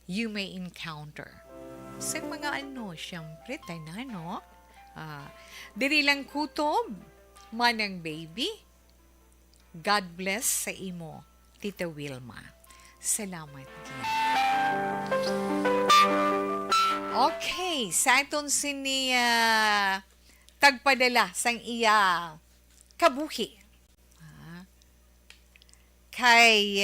you may encounter. Sa mga syempre, tayo diri lang kutob, manang baby. God bless sa imo, Tita Wilma. Salamat din. Okay, sa itong tagpadala sang iya kabuhi. Kay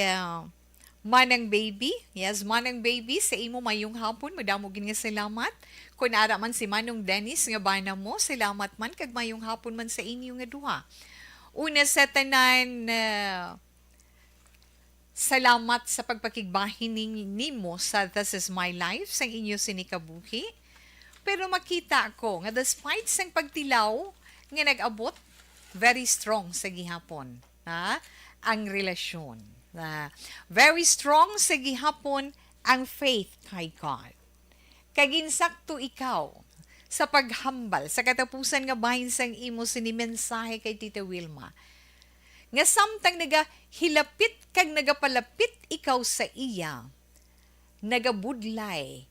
manang baby, yes, manang baby, sa imo mayong hapon, madamogin nga salamat. Kung ara man si Manong Dennis nga bana mo, salamat man, kag mayong hapon man sa inyo nga duha. Una sa tanan, salamat sa pagpakigbahin nimo sa This Is My Life, sa inyo sinikabuhi. Pero makita ko, nga despite sang pagtilaw, nga nag-abot, very strong sa gihapon, ang relasyon. Very strong sa gihapon ang faith kay God. Kaginsakto ikaw sa paghambal, sa katapusan nga bahin sang imo sinimensahe kay Tita Wilma. Nga samtang nagahilapit kag nagapalapit ikaw sa iya, nagabudlay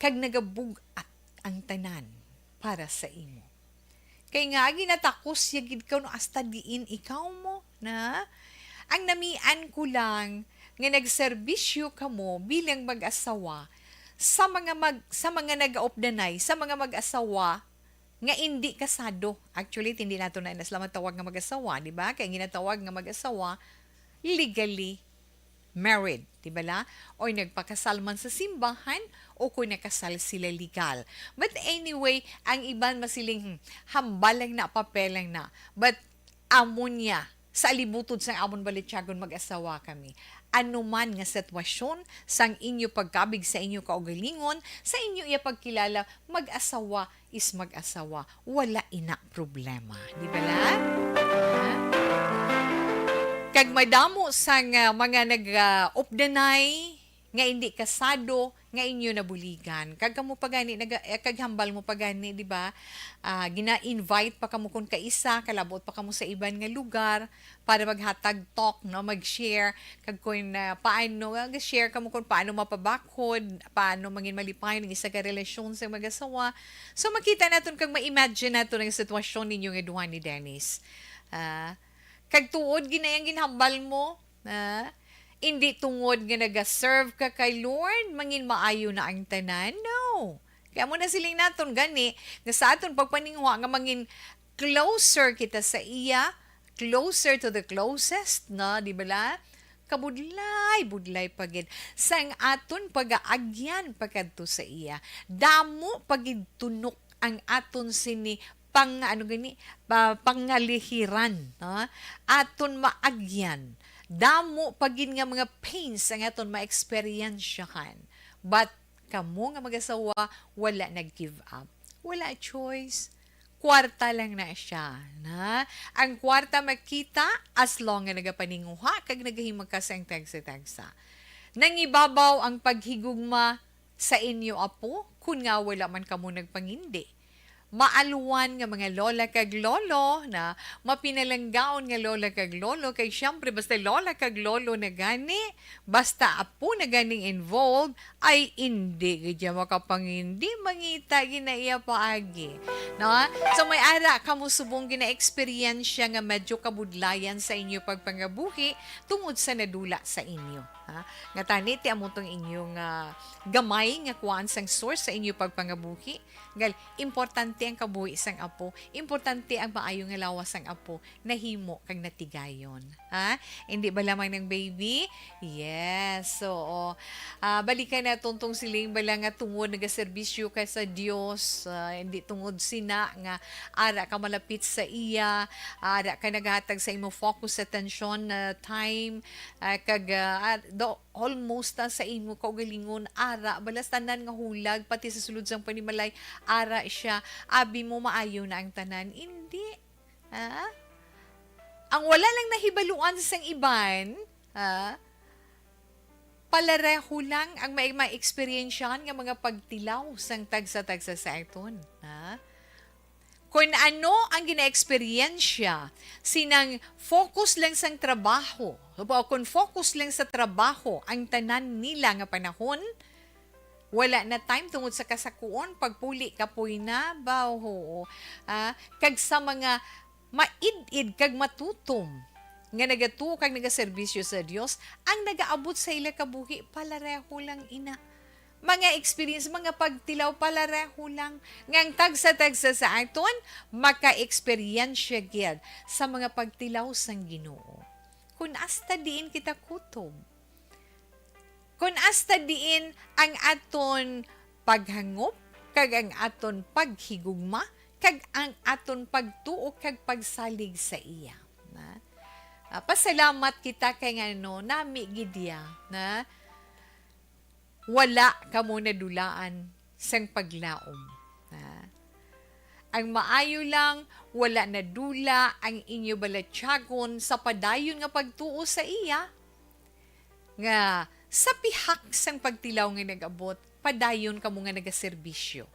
kag nagabugat ang tanan para sa imo. Kay nga ginatakos yagid ka no hasta diin ikaw mo na ang namian ko lang nga nagserbisyo ka mo bilang mag-asawa sa mga nag-aopdanay, sa mga mag-asawa nga hindi kasado. Actually, hindi nato na inasla matawag nga mag-asawa, di ba? Kaya ginatawag nga mag-asawa legally married, di ba la? O nagpakasal man sa simbahan o kung nakasal sila legal. But anyway, ang iban masiling hambalang na, papelang na. But amon niya, sa alibutod sang amon balityagon mag-asawa kami. Ano man nga sitwasyon sang inyo pagkabig sa inyo kaugalingon, sa inyo iya pagkilala, mag-asawa is mag-asawa. Wala ina problema. Di ba la? Kag madamo sang mga nag-opdanay nga hindi kasado nga inyo nabuligan. Kag kamo pagani kag hambal mo pagani, di ba? Gina-invite pa kamo kun kaisa, kalabot pa kamo sa iban nga lugar para maghatag talk, no, mag-share kag kun paano share kamo kun paano mapabakhod, paano mangin malipay ng isa ka relasyon sa mag-asawa. So makita naton kag ma-imagine naton ang sitwasyon ninyo nga duha ni Dennis. Kag tuod ginayang ginhambal mo, hindi tungod nga nag-serve ka kay Lord, mangin maayo na ang tanan. No. Kaya mo na siling naton gani, nga sa aton pagpaningwa nga mangin closer kita sa iya, closer to the closest, na, di ba la? Budlay pagid. Sang aton pag-aagyan pagkadto sa iya. Damo pagid tunok ang aton sini pangalihiran, no? Aton maagyan. Damo pagin nga mga pains ang aton ma-experiensyahan. But kamo nga mag-asawa, wala nag-give up. Wala choice. Kwarta lang na siya. Na? Ang kwarta makita as long nga nagapaninguha kag nagahimag ka sa tagsa-tagsa. Nangibabaw ang paghigugma sa inyo apo kun nga wala man kamo nagpangindi. Maaluan nga mga lola kag lolo na mapinalanggaon nga lola kag lolo kay syempre basta lola kag lolo na gani basta apo na ganing involved ay hindi gidya makapangindi mangita ginaiya paagi, no? So may ara kamo subong gina-experience nga medyo kabudlayan sa inyo pagpangabuhi tungod sa nadula sa inyo, ha? Nga tani ti amo tong inyong gamay nga kuan sang source sa inyo pagpangabuhi. Gal, importante ang kabuhi sang apo. Importante ang maayo nga lawas sang apo. Nahimo kag natigayon. Ha? Hindi ba lamang ng baby? Yes. So, balikan na tuntong siling bala nga tungod nagaserbisyo ka sa Dios. Hindi tungod sina nga ara ka malapit sa iya. Ara ka naghatag sa imo focus attention time. Kag almost sa imo kaugalingon ara balas tanan nga hulag pati sa sulod sang panimalay ara siya abi mo maayo na ang tanan hindi, ang wala lang nahibaluan sa sang iban, palareho lang ang may ma-experiensyahan nga mga pagtilaw sang tagsa-tagsa sa iton, kung ano ang gina-experiensya, sinang focus lang sang trabaho, kung focus lang sa trabaho ang tanan nila nga panahon, wala na time tungod sa kasakuon, pagpuli kapoy na, baho, kag sa mga maid-id kag matutom, nga nagatuo kag nagaserbisyo sa Dios, ang nagaabot sa ila kabuhi, palareho lang ina. Mga experience, mga pagtilaw palareho lang. Ngang tagsa-tagsa sa aton, maka-experience gyud sa mga pagtilaw sang Ginoo. Kung asta diin kita kutob, kung asta diin ang aton paghangop, kag ang aton paghigugma, kag ang aton pagtuo kag pagsalig sa iya. Pasalamat kita kay ngano nami gidya na wala ka muna dulaan sang paglaom. Ang maayo lang, wala na dula ang inyo balatyagon sa padayon nga pagtuo sa iya. Nga, sa pihak sang pagtilaw nga nag-abot, padayon ka mo nga nagaserbisyo.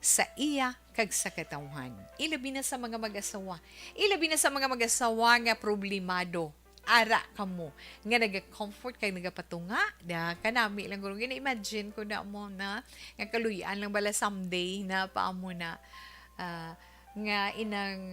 Sa iya kag sa katawhan. Ilabi na sa mga mag-asawa. Ilabi na sa mga mag-asawa nga problemado. Ara ka mo. Nga nag-comfort kay nagapatunga. Da, kanami lang gulong. Gina-imagine ko na mo na nga kaluyan lang bala someday na paamo na nga inang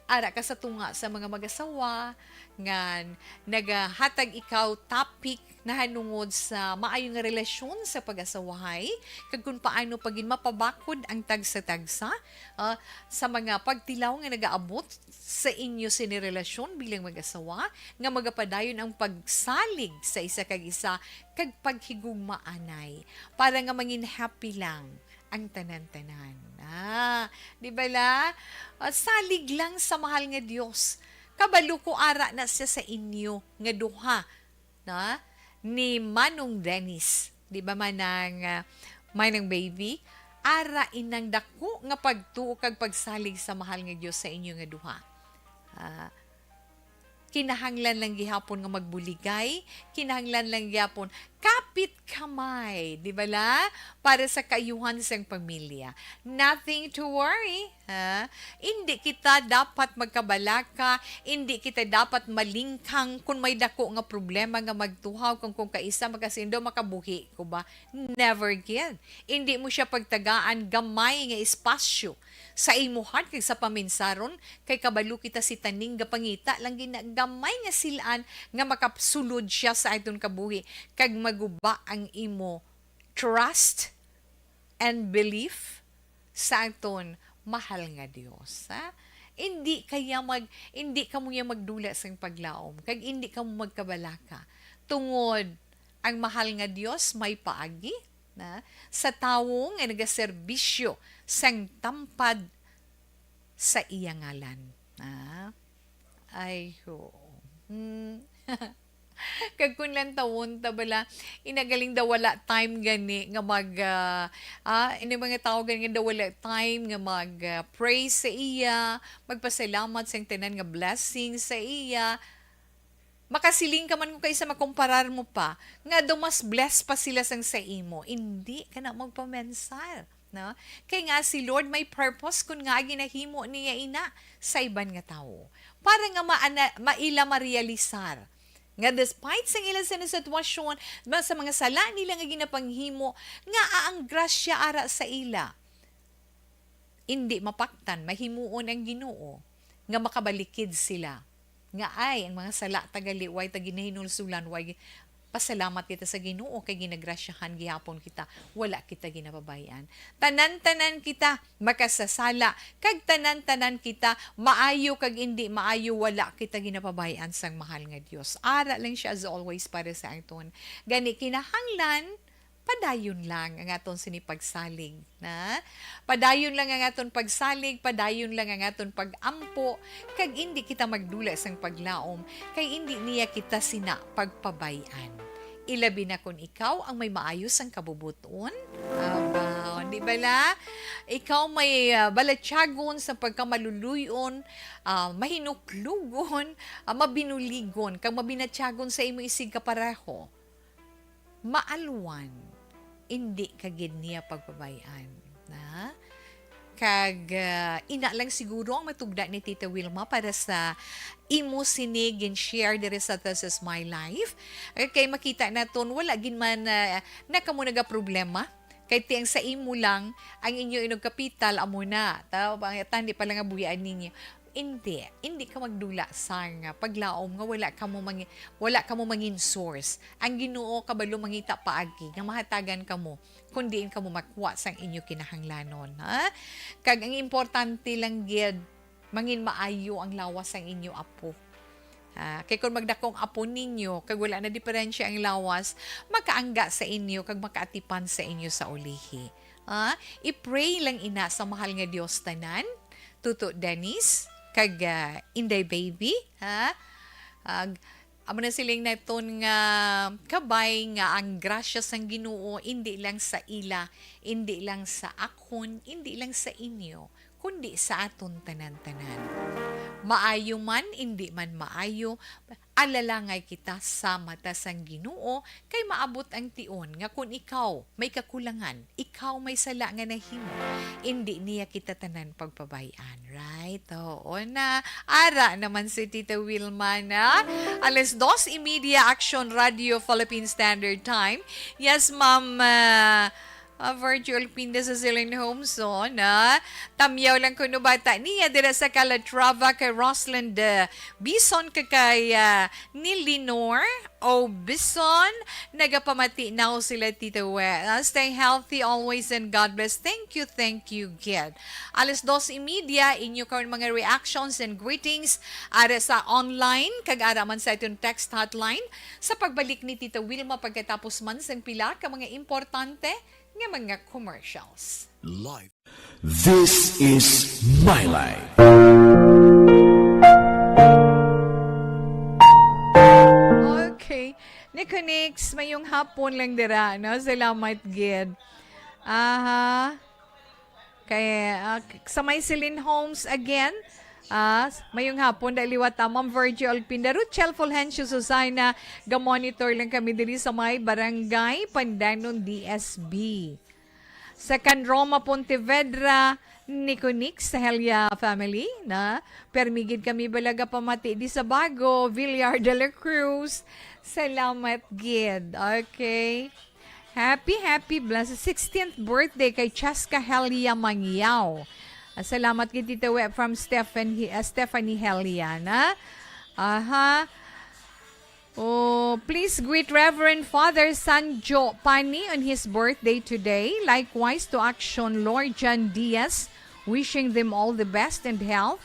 ara ka sa tunga sa mga mag-asawa nga nagahatag ikaw topic nahanungod sa maayong nga relasyon sa pag-asawahay, kag kung paano pagin mapabakod ang tagsa-tagsa sa mga pagtilaw nga nagaabot sa inyo sinirelasyon bilang mag-asawa, nga magapadayon ang pagsalig sa isa kag isa kag paghigugmaanay para nga mangin happy lang ang tanan-tanan. Di ba la? Salig lang sa mahal nga Dios. Kabalo ko ara na siya sa inyo nga duha na ni Manong Dennis. Di ba manang baby? Ara inang dako nga pagtuo kag pagsalig sa mahal nga Dios sa inyo nga duha. Kinahanglan lang gihapon nga magbuligay, kinahanglan lang gihapon kapit kamay, di ba la? Para sa kaayuhan sa pamilya. Nothing to worry. Hindi kita dapat magkabalaka, hindi kita dapat malingkang kung may dako nga problema nga magtuhaw kung kaisa magasindo makabuhi ko ba? Never again. Hindi mo siya pagtagaan gamay nga espasyo sa imuhan kay sa paminsaron kay kabalo kita si taning gapangita lang ginagamay nga silaan nga makapsulod siya sa aton kabuhi kag maguba ang imo trust and belief sa aton mahal nga Dios. Hindi ka mo magdula sa paglaom kag hindi ka mo magkabalaka tungod ang mahal nga Dios may paagi na sa tawo nga nagaserbisyo sang tampad sa iya ngalan. Ay ho. Kag kun lang tawon tabala inagaling daw wala time gani nga ini mga tao gani nga daw wala time nga pray sa iya, magpasalamat sa tanan nga blessing sa iya. Makasiling ka man kung kaysa makumparar mo pa, nga do mas blessed pa sila sang sa imo. Hindi ka na magpamensar. No? Kaya nga si Lord may purpose kung nga ginahimo niya ina sa iban nga tao. Para nga maila marealisar. Nga despite sa ilang sitwasyon, sa mga sala nila nga ginapanghimo, nga ang grasya ara sa ila. Hindi mapaktan, mahimuon ang Ginoo, nga makabalikid sila. Nga ay ang mga sala tagali way taginahinulsulan way pasalamat kita sa Ginoo kay ginagrasyahan gihapon kita wala kita ginababayan. Tanan-tanan kita makasasala kag tanan-tanan kita maayo kag hindi maayo wala kita ginababayan sang mahal nga Dios. Ara lang siya as always para sa aton. Gani kinahanglan padayon lang ang aton sinipagsalig na padayon lang ang aton pagsalig, padayon lang ang aton pagampo kag hindi kita magdula sang paglaom kay hindi niya kita sina pagpabayan. Ilabi na kung ikaw ang may maayos ang kabubuton. Di ba la? Ikaw may balatyagon sa pagkamaluluyon, mahinuklugon, mabinuligon, kag mabinatyagon sa imo isig kapareho. Maalwan, hindi kagid niya pagpabayaan. Na? Kag ina lang siguro ang matugda ni Tita Wilma para sa imo sinig and share diri sa This Is My Life. Kay makita naton wala gin man nakamo naga problema. Kay tiyang sa imo lang ang inyo inog kapital amo na. Tandi pa lang nga buhian ninyo. Hindi ka magdula sa paglaom nga wala ka mo mangin source. Ang Ginoo kabalo mangita paagi nga mahatagan kamo kundi ka mo makuha sang inyo kinahanglanon. Kag ang importante lang gid mangin maayo ang lawas sang inyo apo. Kay kung magdakong apo ninyo kag wala na diferensya ang lawas, makaangga sa inyo kag makaatipan sa inyo sa ulihi. I-pray lang ina sa mahal nga Dios tanan. Tuto Dennis kag Inday Baby, amo na siling naton nga kabay nga ang grasya sang Ginoo hindi lang sa ila, hindi lang sa akon, hindi lang sa inyo, kundi sa aton tanan-tanan. Maayo man, hindi man maayo, alalangay kita sa mata sang Ginoo kay maabot ang tion nga kung ikaw may kakulangan, ikaw may sala nga nahimo, hindi niya kita tanan pagpabayaan, right? Oo na. Ara naman si Tita Wilma na 2:30 Action Radio Philippine Standard Time. Yes, Ma'am virtual pinda sa Zillion Homes, na tamyaw lang kuno bata niya dira sa Calatrava kay Rosalind Bison kay ni Lenore o Bison nagapamati na sila Tita We. Stay healthy always and God bless. Thank you, Gid. 2:30 inyo karon mga reactions and greetings ara sa online kag ara man sa itong text hotline sa pagbalik ni Tita Wilma pagkatapos man sa pila ka mga importante nga mga commercials. This is My Life. Okay. Nikonix, mayong hapon lang dira, no? Salamat, Gid. Kaya, sa may Celine Homes again, mayong hapon, daliwat Ma'am Virgil Alpinda, Ruchel Fulgencio Susana, ga-monitor lang kami diri sa may Barangay Pandanon DSB. Sa Canroma Pontevedra, Nikonix sa Helia family, na permigid kami balaga pamati di sa Bago, Villar de la Cruz. Salamat, Gid. Okay. Happy blessed 16th birthday kay Chaska Helia Mangyaw. Salamat kay Tita Web from Stephanie Helia, na. Oh, please greet Reverend Father Sanjo Pani on his birthday today. Likewise to Action Lord John Diaz, wishing them all the best and health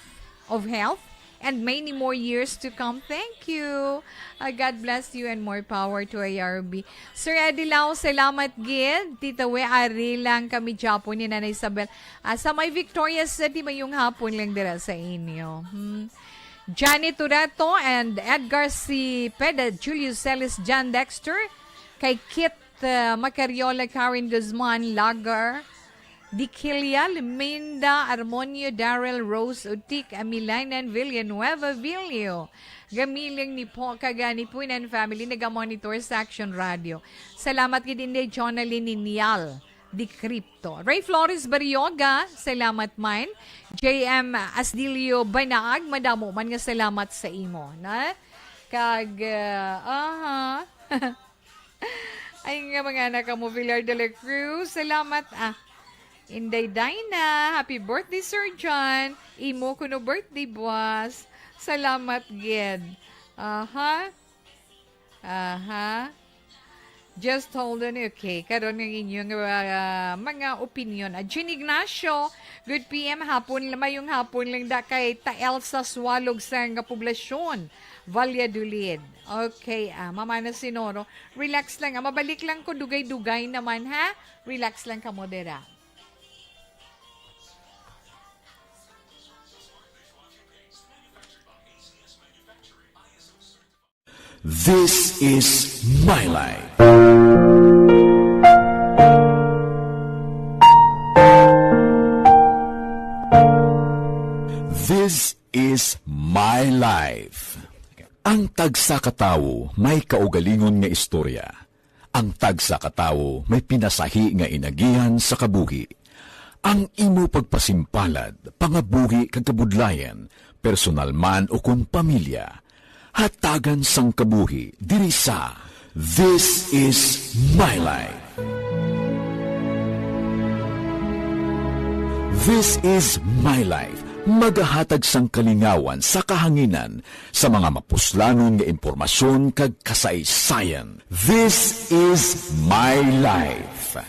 and many more years to come. Thank you. God bless you and more power to ARB. Sir Adilao, salamat, Gid. Tita We, ari lang kami Japon ni Nanay Isabel. Sa may Victoria's City, mayong hapon lang dira sa inyo. Johnny Turato and Edgar C. Peda, Julius Celis, John Dexter, kay Kit Macariola, Karen Guzman, Lagar, Dikilia, Liminda, Armonio, Darrell, Rose, Utik, Amilanan, Villanueva, Villio. Gamiling ni po, kagani po and family, nagamonitor sa Action Radio. Salamat kay Dinde, Jonalyn Ninial, Di Crypto. Ray Flores Barrioga, salamat man. JM Asdilio Banaag, madamo man nga salamat sa imo. Na? Kag, ay nga mga anak mo, Villar de la Cruz, salamat. Inday Dina, happy birthday, Sir John. Imo kuno birthday, boss. Salamat, Gid. Just hold on, okay. Karon ng inyong mga opinion. Jean Ignacio, good PM, mayong hapon lang da kay Tael sa Swalog sa nga poblasyon. Valladolid. Okay, Mamana Sinoro. Relax lang. Mabalik lang ko dugay-dugay naman, ha? Relax lang ka, modera. This is My Life. This is My Life. Ang tagsakatawo may kaugalingon nga istorya. Ang tagsakatawo may pinasahi nga inagihan sa kabuhi. Ang imo pagpasimpalad, pangabuhi kag kabudlayan, personal man o kun pamilya, hatagan sang kabuhi diri sa This is My Life. This is My Life. Magahatag sang kalingawan sa kahanginan sa mga mapuslanon nga impormasyon kag kasaysayan. This is My Life.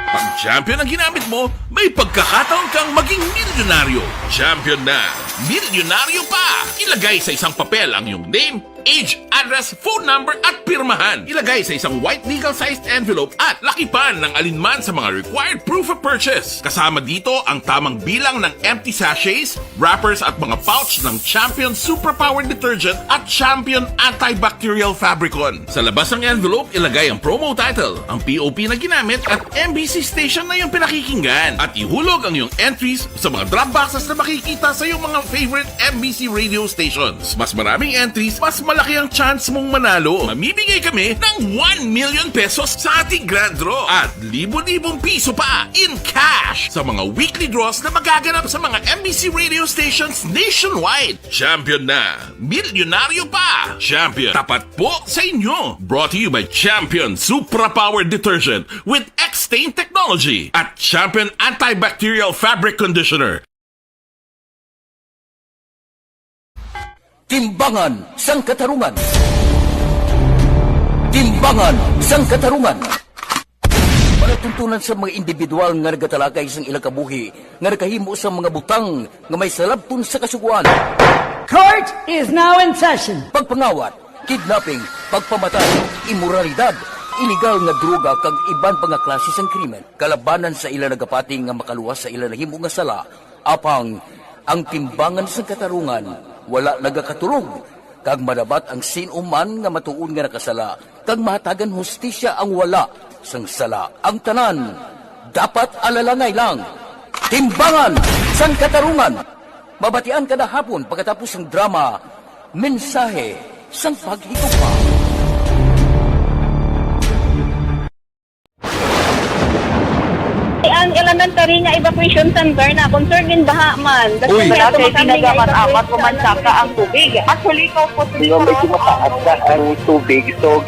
Pag champion ang ginamit mo, may pagkakataon kang maging milyonaryo. Champion na, milyonaryo pa! Ilagay sa isang papel ang iyong name, age, address, phone number at pirmahan. Ilagay sa isang white legal-sized envelope at lakipan ng alinman sa mga required proof of purchase. Kasama dito ang tamang bilang ng empty sachets, wrappers at mga pouch ng Champion Superpower Detergent at Champion Antibacterial Fabricon. Sa labas ng envelope, ilagay ang promo title, ang POP na ginamit at MBC station na yung pinakikinggan. At ihulog ang iyong entries sa mga drop boxes na makikita sa iyong mga favorite MBC radio stations. Mas maraming entries, mas malaki ang chance mong manalo. Mamimigay kami ng 1 million pesos sa ating grand draw at libo-libong piso pa in cash sa mga weekly draws na magaganap sa mga MBC radio stations nationwide. Champion na, milyonaryo pa. Champion, tapat po sa inyo. Brought to you by Champion Supra Power Detergent with X-Stain Technology at Champion Antibacterial Fabric Conditioner. Timbangan sang katarungan. Timbangan sang katarungan. Palatuntunan sa mga individual nga nagatalakay sang ilang kabuhi nga nakahimo sa mga butang nga may salabton sa kasuguan. Court is now in session. Pagpangawat, kidnapping, pagpamatay, imoralidad, illegal nga droga kag iban pa nga klase sang krimen. Kalabanan sa ilang nagapati nga makaluwas sa ilang nahimo nga sala. Apang ang timbangan sa katarungan wala nagakatulog, kag madabat ang sinuman nga matuon nga nakasala, kag mahatagan hustisya ang wala sang sala. Ang tanan, dapat alalangay lang. Timbangan sang katarungan. Mabatian kada hapon pagkatapos ng drama, mensahe sang paghigugma. Ang elementary nga evacuation center na concern din baha man. Uy, kasi tinagaman amat kumansaka ang tubig. Actually, ikaw po ito. Yung medyo mataas na ang tubig. So,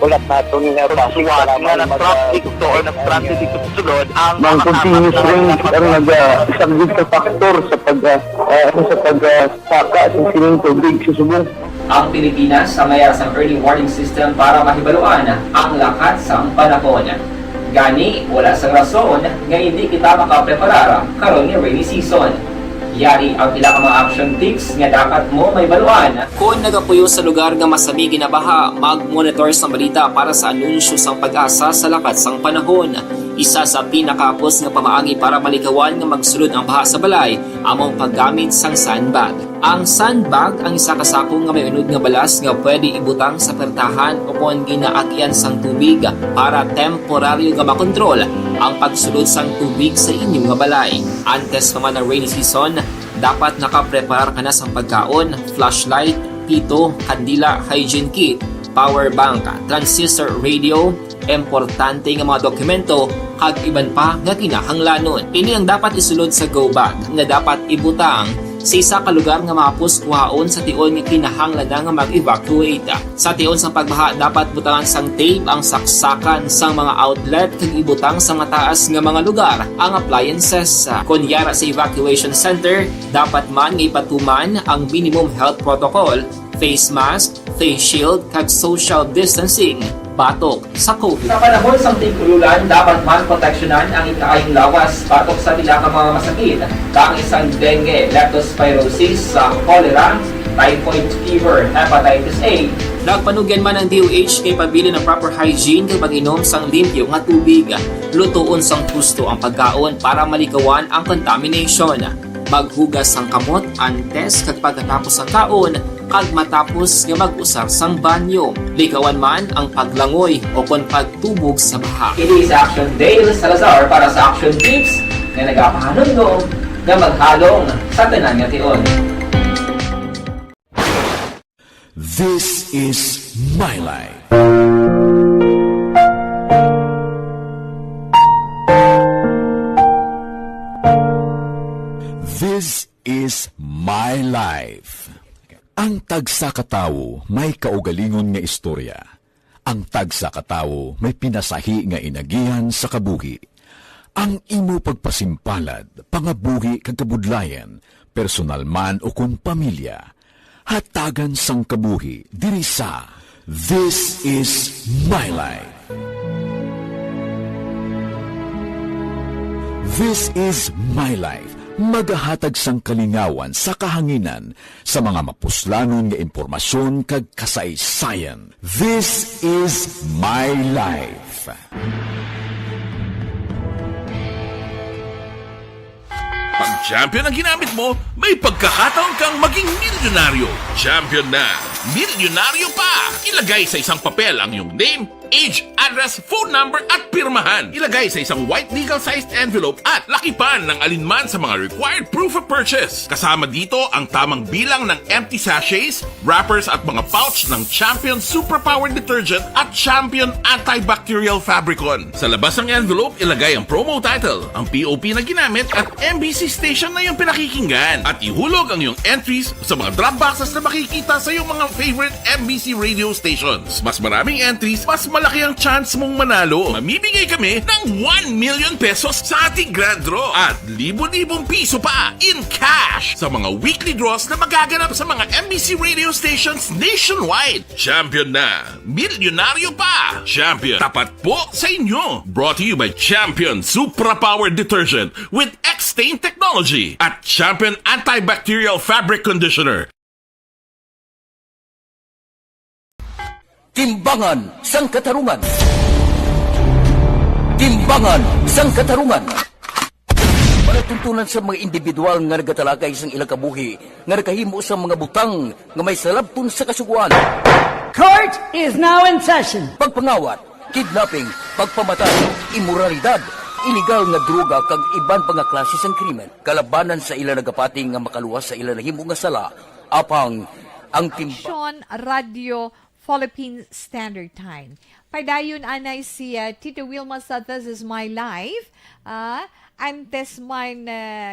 ulat natin nga pasiwala nga ng traffic to or ng transit dito sa sulod. Ang continuous rain ang isang good factor sa pagsaka at sining tubig sa subong. Ang Pilipinas sa mayroon sa early warning system para mahibaluan ang lakat sa panahon. Gani, wala sa rason nga hindi kita makapreparara karon ni rainy season. Yari ang ilang mga action tips nga dapat mo may baluan. Kung nagapuyo sa lugar nga masabi ginabaha, mag-monitor sa balita para sa anunsyo sang pag-asa sa lakat sang panahon. Isa sa pinakapos nga pamaagi para malikawan nga magsulod ang baha sa balay, among paggamit sang sandbag. Ang sandbag ang isa kasakong nga may unod nga balas nga pwede ibutang sa pertahan upon ginaagyan sang tubig para temporaryo nga makontrol ang pagsulod sang tubig sa inyong nga balay. Antes naman ng rainy season, dapat nakapreparar ka na sa pagkaon, flashlight, pito, kandila, hygiene kit, power bank, transistor radio, importante nga mga dokumento, kag iban pa nga kinahanglanon. Ini ang dapat isulod sa go bag nga dapat ibutang sa isa ka lugar nga mapus kuhaon sa tion nga kinahanglan nga mag-evacuate. Sa tion sa pagbaha dapat butangan sang tape ang saksakan sang mga outlet kag ibutang sa mataas nga mga lugar ang appliances. Kunyara sa evacuation center, dapat man nga ipatuman ang minimum health protocol, face mask, face shield kag social distancing. Batok sa COVID. Sa panahon sa tigululan, dapat man proteksyonan ang ikaayong lawas batok sa mga masakit. Kang isang dengue, leptospirosis, cholera, typhoid fever, hepatitis A. Nagpanugyan man ang DOH kay pabili ng proper hygiene kay pag-inom sang limpyo nga tubig. Lutuon sang husto ang pagkaon para malikawan ang contamination. Maghugas sang kamot antes kag pagkatapos ang kaon kag matapos nga mag-usar sang banyo. Likawan man ang paglangoy o kon pagtubog sa baha. It is Action Dale Salazar para sa Action Tips nga nagapahanong nga maghalong sa tanan nga tion. This is My Life. This is My Life. Ang tagsa katawo may kaugalingon nga istorya. Ang tagsa katawo may pinasahi nga inagihan sa kabuhi. Ang imo pagpasimpalad, pangabuhi kag kabudlayan, personal man o kun pamilya, hatagan sang kabuhi diri sa This is My Life. This is My Life. Magahatag sang kalingawan sa kahanginan sa mga mapuslanon nga impormasyon kag kasaysayan. This is My Life. Pag champion ang ginamit mo, may pagkakataon kang maging milyonaryo. Champion na, milyonaryo pa! Ilagay sa isang papel ang iyong name, age, address, phone number at pirmahan. Ilagay sa isang white legal-sized envelope at lakipan ng alinman sa mga required proof of purchase. Kasama dito ang tamang bilang ng empty sachets, wrappers at mga pouch ng Champion Superpower Detergent at Champion Antibacterial Fabricon. Sa labas ng envelope, ilagay ang promo title, ang POP na ginamit at MBC station na yung pinakikinggan. At ihulog ang iyong entries sa mga drop boxes na makikita sa iyong mga favorite MBC radio stations. Mas maraming entries, mas malaki ang chance mong manalo. Mamimigay kami ng 1 million pesos sa ating grand draw at libo-libong piso pa in cash sa mga weekly draws na magaganap sa mga MBC radio stations nationwide. Champion na, milyonaryo pa. Champion, tapat po sa inyo. Brought to you by Champion Supra Power Detergent with X-Stain Technology at Champion Antibacterial Fabric Conditioner. Timbangan sang katarungan. Timbangan sang katarungan. Panatuntunan sa mga individual nga nagatalakay sang ilang kabuhi nga nakahimo sa mga butang nga may salabton sa kasuguan. Court is now in session. Pagpangawat, kidnapping, pagpamatay, imoralidad, iligal nga droga kag iban pa nga klase sang krimen. Kalabanan sa ilang nagapati nga makaluwas sa ilang nahimo nga sala. Apang ang Action Radio Philippine Standard Time. Padayon anay si Tito Wilma sa This Is My Life. Antes man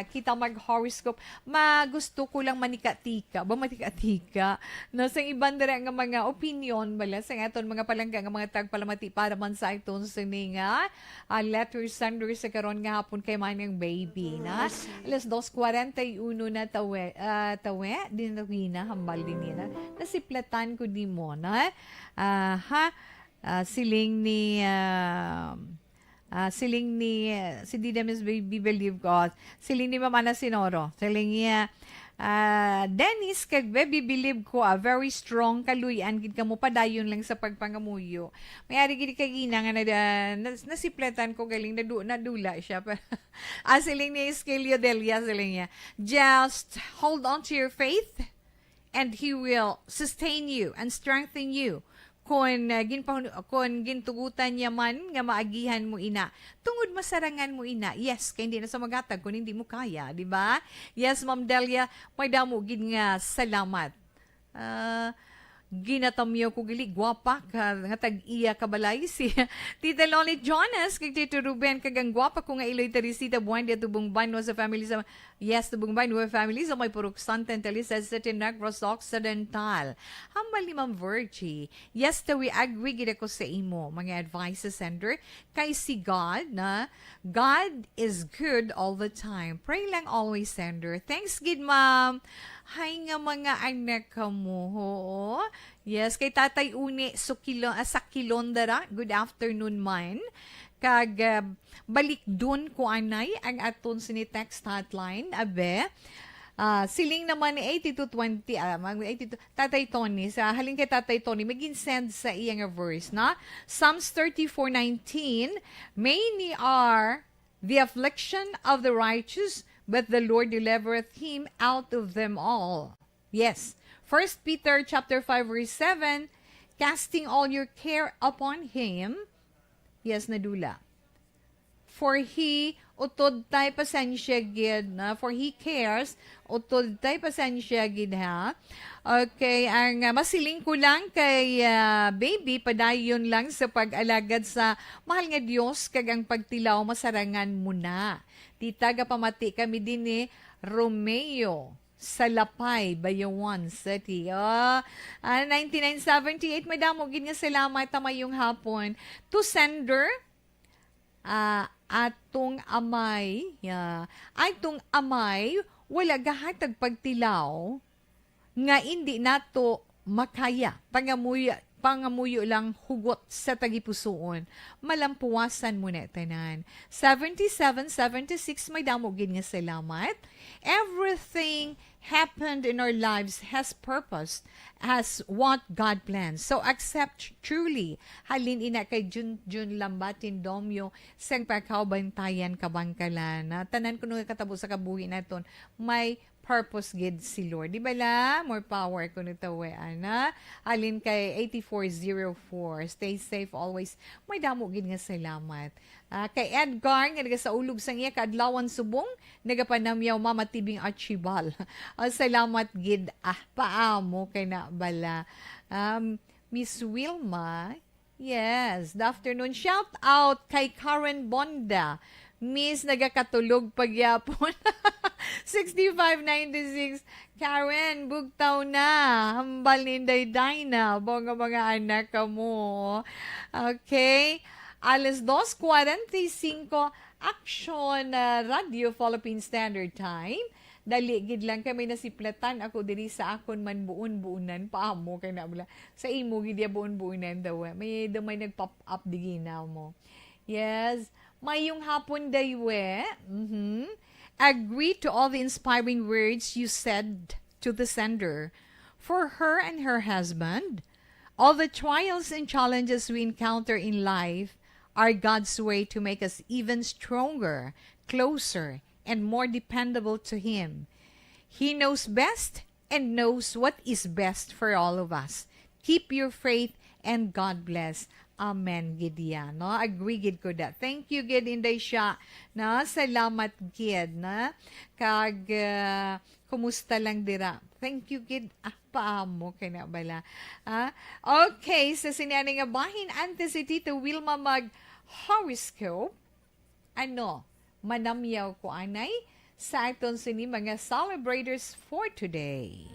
kita mag-horoscope, magusto ko lang manikatika. Ba manikatika? No, sa ibang dira nga mga opinion, bala, sa aton mga palangga nga mga tagpalamati para man sa iton sini nga letter sender sa karon nga hapon kay manang baby na. Alas 2:41 na tawe, din na wina, hambal din nila. Nasiplatan ko di mo na. Siling ni si Didamis Baby Believe God, siling ni Mama na Sinoro, siling niya Dennis kag baby believe ko very strong kaluyan gid kamo padayon lang sa pagpangamuyo. Mayari gid kay gina nga nasipletan ko galing nadula siya. Siling ni Eskelio Delia, siling niya, just hold on to your faith and He will sustain you and strengthen you. Kung gintugutan niya man nga maagihan mo ina, tungod masarangan mo ina, yes, kaya hindi na sa magatag kung hindi mo kaya, di ba? Yes, Ma'am Delia, may damo gid nga salamat. Ginatamyo ko gali, gwapa ka, nga tag-iya kabalay si Tita Lonnie Jonas, kay Tito Ruben, kagang gwapa ko nga Iloy Teresita, buwan dia tubong banwa sa family sa, yes, tubong banwa family sa may purok Santan Talisa sa Tinagros Occidental. Hambal ni Ma'am Virgie, yes, tawi agwi gid ako sa imo, mga advices sender, kay si God na, God is good all the time. Pray lang always, sender. Thanks, gid ma'am. Hay nga mga anak ka mo, ho. Yes, kay Tatay Uni sa Kilondara. Good afternoon, man. Kag balik dun ko anay ang aton sini text hotline. Abe, siling naman ni 8220, 82, Tatay Tony, sa haling kay Tatay Tony, maging send sa iyang verse, na? Psalms 34:19, many are the affliction of the righteous, but the Lord delivereth him out of them all. Yes. 1 Peter chapter 5 verse 7, casting all your care upon him. Yes, nadula. For he utod tay pasensya gid na, for he cares utod tay pasensya gid ha. Okay, ang masiling ko lang kay baby padayon lang sa pag-alagad sa mahal nga Dios kag ang pagtilaw masarangan mo na. Tita pamati kami din ni Romeo sa Lapay, Bayawan City. 1978, may damo gid nga salamat tamayong hapon to sender atong amay, atong amay wala gahatag pagtilaw nga hindi nato makaya pangamuyo lang hugot sa tagipusoon. Malampuwasan mo na tanan. 7776 may damo gid nga salamat. Everything happened in our lives has purpose, has what God plans. So accept truly. Halin ina kay Jun Lambatin Domyo sang pagkaubantayan kabangkalan. Tanan kuno katabo sa kabuhi naton may purpose gid si Lord. Di ba la? More power ko nitawe, ana. Alin kay 8404. Stay safe always. May damo gid nga salamat. Kay Edgar, nga naga sa ulog sang iya, kaadlawan subong, nagapanamyaw mama tibing archibal. Salamat gid. Paamo kay na bala. Miss Wilma, yes, good afternoon. Shout out kay Karen Bonda. Miss, nagakatulog pagyapon. 6596. Karen, bugtaw na. Hambal ni Dayday na. Mga anak ka mo. Okay. Alas 2:45. Action Radio Philippine Standard Time. Dali gid lang kami nasiplatan ako diri sa akon man buon-buonan paamo kay na bala. Sa imo gid ya buon-buonan daw. May nag-pop up digina mo. Yes. Mayong hapon daywe. Agree to all the inspiring words you said to the sender. For her and her husband, all the trials and challenges we encounter in life are God's way to make us even stronger, closer, and more dependable to Him. He knows best and knows what is best for all of us. Keep your faith and God bless. Amen, gid yan, no? Agree, gid ko da. Thank you, gid, inday siya, na? Salamat, gid, na? Kag, kumusta lang dira? Thank you, gid. Paamo, kay na bala. Okay, sa sinani nga bahin, ante si Tito Wilma mag-horoscope. Manamyaw ko, anay, sa aton sini mga celebrators for today.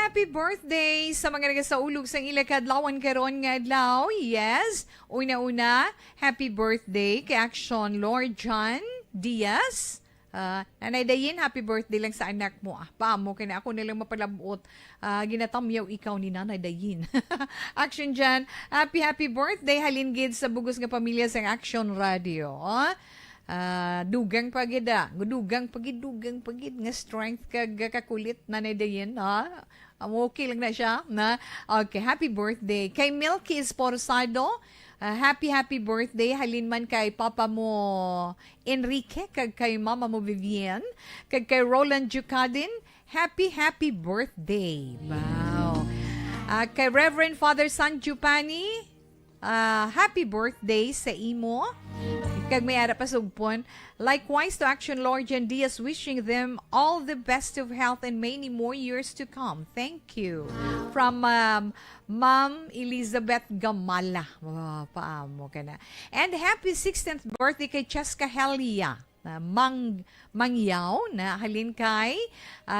Happy birthday sa mga nagasaulog sa ilakadlawan karon nga adlaw. Yes, una-una, happy birthday kay Action Lord John Diaz. Nanay Dayin, happy birthday lang sa anak mo. Paamo kay na ako nilang mapalabot. Ginatamyaw ikaw ni Nanay Dayin. Action John, happy birthday halin gid sa bugos nga pamilya sa Action Radio. Dugang pagid dugang pagid nga strength kag kakulit Nanay Dayin, ha? Okay lang na siya, na? Okay, happy birthday kay Milky Esporsado. Happy birthday halin man kay papa mo Enrique kag kay mama mo Vivian kag kay Roland Jucadin. Happy birthday. Wow. Kay Reverend Father San Jupani, happy birthday sa imo. Kag may ara pa sugpon. Likewise to Action Lord Jan Diaz, wishing them all the best of health and many more years to come. Thank you. From Ma'am Elizabeth Gamala. Paamo ka na. And happy 16th birthday kay Cheska Helia. Mangyaw na halin kay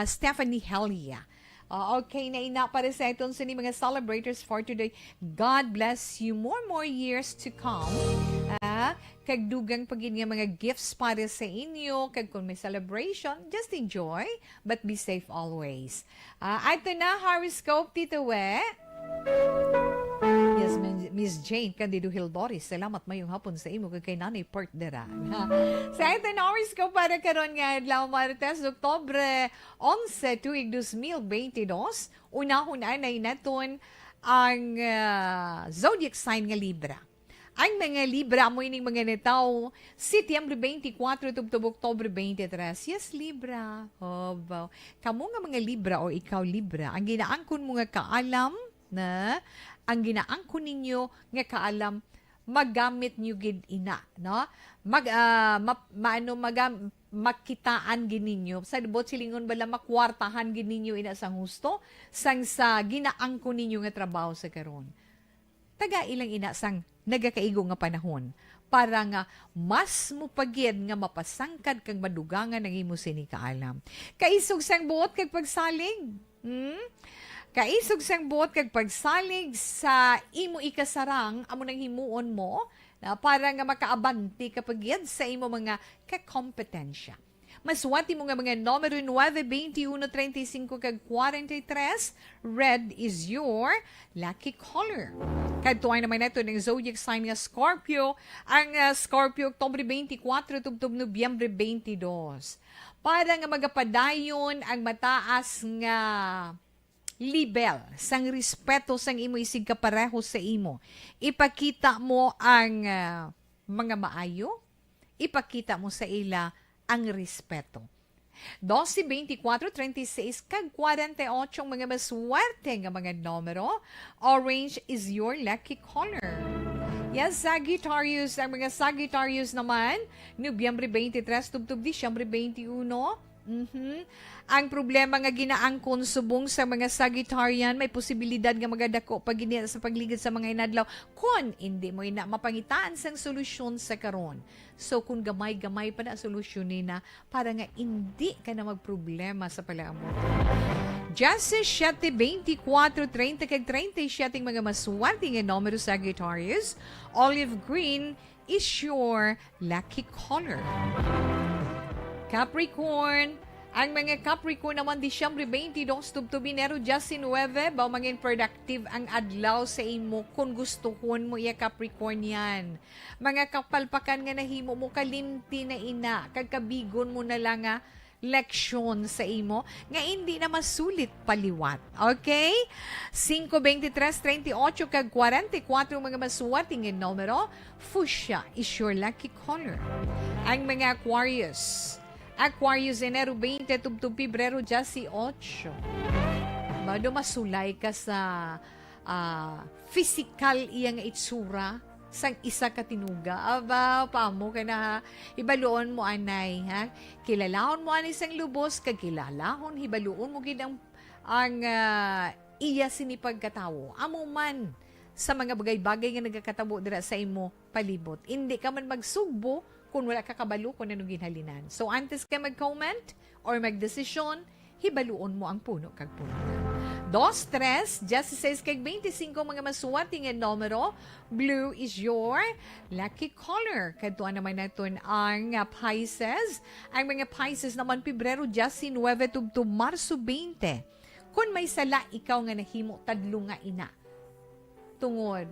Stephanie Helia. Okay, na ina para sa itong sini mga celebrators for today. God bless you more years to come. Kag dugang pagin nga mga gifts para sa inyo. Kag kung may celebration, just enjoy, but be safe always. Ito na, horoscope, Tito We. Yes, Miss Jane Candido Hildoris. Salamat mayong hapon sa imo kay Nanay Pert Dera. Sa ito na horoscope para karon nga adlaw Martes, Oktubre 11, tuig 2022. Unahon anay naton ang zodiac sign nga Libra. Ang mga Libra mo ining mga netaw, Setyembre 24 tubtub Oktubre 23. Yes, Libra. Wow. Kamu nga mga Libra o ikaw Libra, ang ginaangkon mo nga kaalam na ang ginaangkon ninyo nga kaalam magamit nyo gid ina, no? Makitaan gininyo sa libot silingon bala makwartahan gininyo ina sang husto sang sa ginaangkon ninyo nga trabaho sa karon. Taga ilang ina sang nagakaigo nga panahon para nga mas mupagid nga mapasangkad kang madugangan ng imo sini kaalam. Kaisog sang buot kag pagsalig. Kaisog sang buot kag pagsalig sa imo ikasarang amo nang himuon mo na para nga makaabanti kapag sa imo mga kakompetensya. Maswati mo nga mga numero 9, 21, 35 kag 43. Red is your lucky color. Kadtuay naman ito ng zodiac sign nga Scorpio. Ang Scorpio, Oktubre 24, tubtub Nobyembre 22. Para nga magapadayon ang mataas nga libel sang respeto sang imo isig kapareho sa imo. Ipakita mo ang mga maayo, ipakita mo sa ila ang respeto. 12, 24, 36, kag 48 mga maswerte nga mga numero. Orange is your lucky color. Yes, Sagittarius. Ang mga Sagittarius naman, Nobyembre 23, tubtub Disyembre 21. Ang problema nga ginaangkon subong sa mga Sagittarian, may posibilidad nga magadako pag sa pagligid sa mga inadlaw kung hindi mo ina mapangitaan sang solusyon sa karon. So kung gamay-gamay pa na solusyon na para nga hindi ka na magproblema sa palaamot. Jesse 7, 24, 30 kag 37 mga maswerte nga numero Sagittarius. Olive green is your lucky color. Capricorn. Ang mga Capricorn naman, Disyembre 22, tubtub Enero 19, ba maging productive ang adlaw sa imo kung gustuhon mo iya Capricorn yan. Mga kapalpakan nga nahimo mo kalimti na ina, kagkabigon mo na lang nga leksyon sa imo nga hindi na masulit paliwat. Okay? 5, 23, 38 kag 44 mga maswating nga numero. Fuchsia is your lucky color. Ang mga Aquarius. Aquarius, Enero 20, tubtub Pebrero 18. Bado masulay ka sa physical iyang itsura sang isa ka tinuga. Aba, paamo ka na ibaluon mo anay. Ha? Kilalahon mo anay sang lubos, kag kilalahon, hibaluon mo gid ang iya sinipagkatawo. Amo man sa mga bagay-bagay nga nagakatabo dira sa imo palibot. Hindi ka man magsugbo kung wala ka kabalo kung anong ginhalinan. So, antes ka mag-comment or mag-desisyon, hibaluon mo ang puno kag puno. 2, 3, 16 kag 25 mga maswerte nga numero. Blue is your lucky color. Kadtuan naman natin ang Pisces. Ang mga Pisces naman, Pebrero 19, tubtub Marso 20. Kung may sala, ikaw nga nahimo tadlo nga ina. Tungod,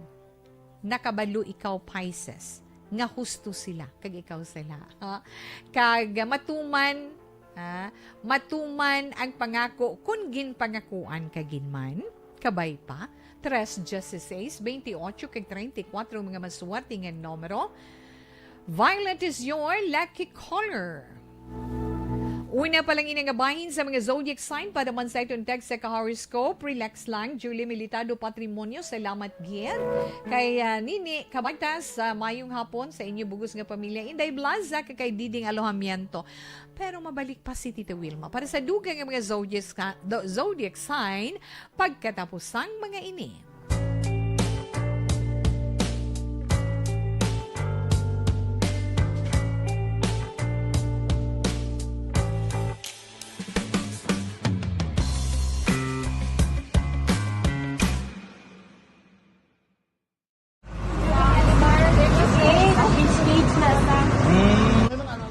nakabalo ikaw Pisces. Nga husto sila, kag ikaw sila. Kag matuman, matuman ang pangako, kung ginpangakuan kaginman, kabay pa, 3, 16, 28, kag 34, mga maswerte nga numero. Violet is your lucky color. Una pa lang inangabahin sa mga zodiac sign para man sa itong text sa ka-horoscope. Relax lang. Julie Militado Patrimonio. Salamat, Gier. Kay Nini Kabagtas sa mayong hapon sa inyo bugos nga pamilya. Inday Blaza kay Diding Alojamiento. Pero mabalik pa si Tita Wilma para sa dugang ng mga zodiac sign pagkatapos ang mga ini.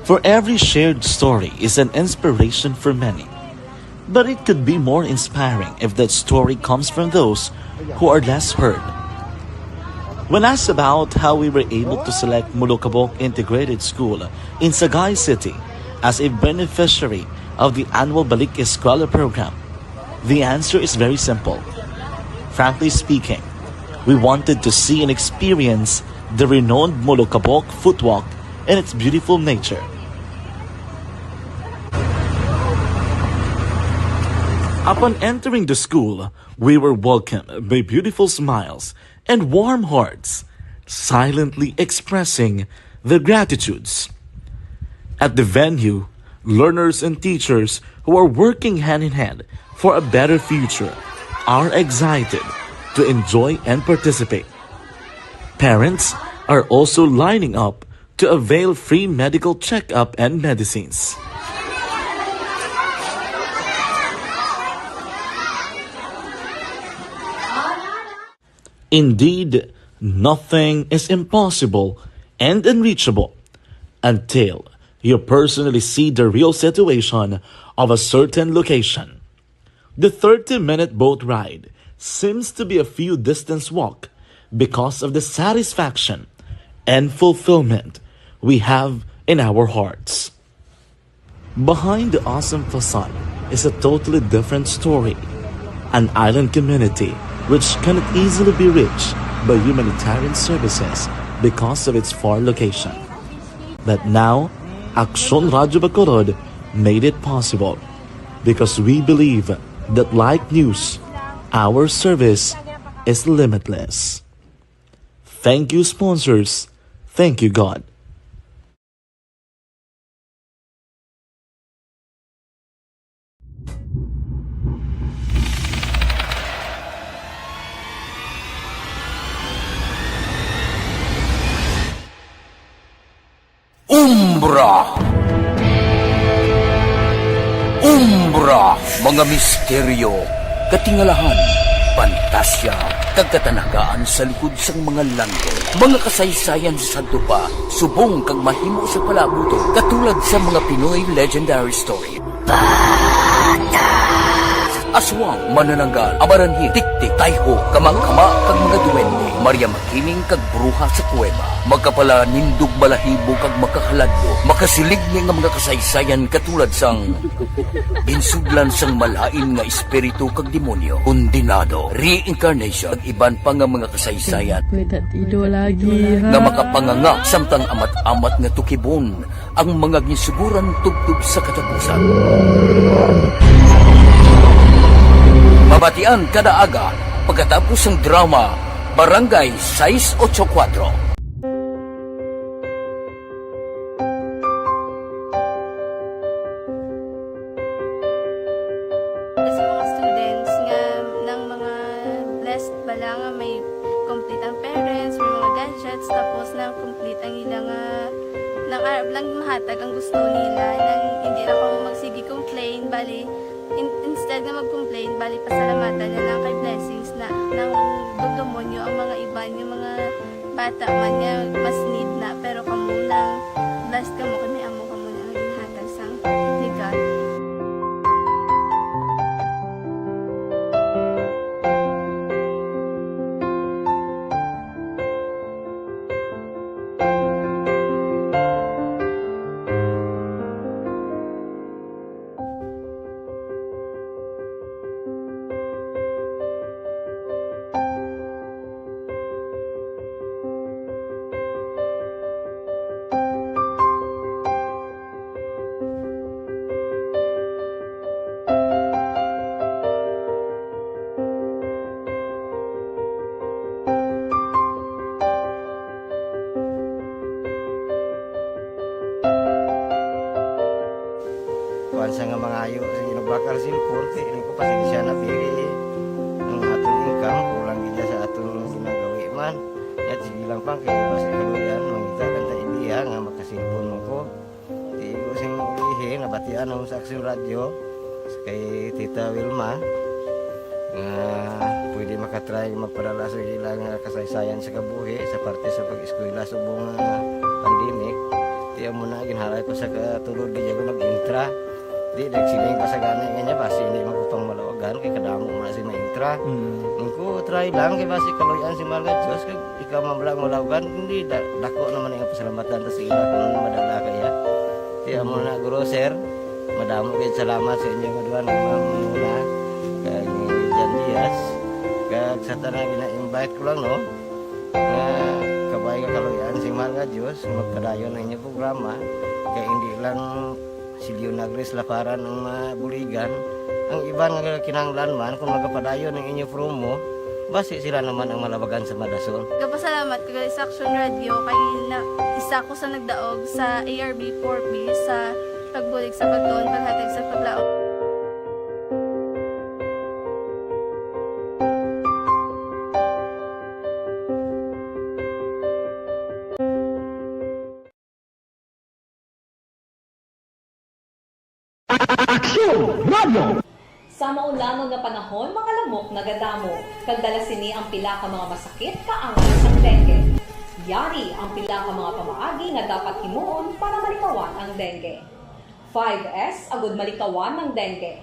For every shared story is an inspiration for many. But it could be more inspiring if that story comes from those who are less heard. When asked about how we were able to select Mulukabok Integrated School in Sagay City as a beneficiary of the annual Balik Eskwela program, the answer is very simple. Frankly speaking, we wanted to see and experience the renowned Mulukabok footwalk and its beautiful nature. Upon entering the school, we were welcomed by beautiful smiles and warm hearts, silently expressing their gratitudes. At the venue, learners and teachers who are working hand in hand for a better future are excited to enjoy and participate. Parents are also lining up to avail free medical checkup and medicines. Indeed, nothing is impossible and unreachable until you personally see the real situation of a certain location. The 30-minute boat ride seems to be a few distance walk because of the satisfaction and fulfillment we have in our hearts. Behind the awesome facade is a totally different story. An island community which cannot easily be reached by humanitarian services because of its far location. But now, Aksyon Radio Bacolod made it possible because we believe that like news, our service is limitless. Thank you, sponsors. Thank you, God. Umbra! Umbra! Mga misteryo, katingalahan, pantasya, kagkatanagaan sa likod sang mga langit. Mga kasaysayan sa dupa, subong kag mahimo sa palabuto, katulad sa mga Pinoy legendary story. Aswang, manananggal, amaranhin, tiktik, tayho, kamang-kama, kag mga duwende, Maria Makining kag bruha sa kuweba. Magkapala nindog balahibo kag makahaladlo, makasilig nga mga kasaysayan katulad sang ginsudlan sang malain nga espiritu kag demonyo, kondinado, reincarnation, kag iban pa nga mga kasaysayan nga makapanganga samtang amat-amat nga tukibon ang mga ginsuguran tugtog sa katapusan. Mabatian kada aga pagkatapos ng drama Barangay 684. Sa mga students nga ng mga blessed bala nga may complete ang parents, may mga gadgets, tapos na complete ang ilang nang arab lang mahatag ang gusto nila nang hindi na ako magsigi complain bali instead na mag-complain, bali pasalamatan na lang kay blessings na nang dudumonyo ang mga iba yung mga bata man nga mas need na pero kamo lang blessed kamo kami amo kamo na naging hatag sang ligat. Sa nga mga ayo sa ginubakar silpon kay ini ko pasensya na biri ang atong income kulang gid sa atong ginagawi man at sige lang pang kay basta kaluyan mangita kan ta ideya nga makasilpon mo ko di ko sing ihe nabatian ang sa Aksyon Radio kay Tita Wilma nga pwede makatry magpadala sa ilang kasaysayan sa kabuhi sa parte sa pag-eskwela subong pandemic di mo na ginharay ko sa katulod gid ako nag-intra. Di nagsiling ka sa gana niya basi hindi magupang malawagan kay kadamo man si maintra. Ningko try lang kay basi kaluyan si Malga Diyos kay ikaw mablang malawagan hindi dako naman ang pasalamatan ta sa ila kung madala kaya. Di amo na guro sir. Madamo kay salamat sa inyo nga duha muna kay Jan Diaz. Kag sa tanan gina-invite ko lang no. Kabay ka kaluyan si Malga Diyos magpadayon ang inyong programa kay hindi lang si Leonagres Laparan ang mabuligan. Ang iba nga kinanglan man kung magapadayon ng inyo promo, basi sila naman ang malabagan sa Madason. Kapasalamat ko sa Aksyon Radio kay isa ko sa nagdaog sa ARB 4B sa pagbulig sa pagtuon, paghatag sa paglaog. Aksyon Radio! Sa maulangon nga panahon, mga lamok nagadamo. Kagdala sini ang pila ka mga masakit kaangan sa dengue. Yari ang pila ka mga pamaagi nga dapat himuon para malikawan ang dengue. 5S agud malikawan ng dengue.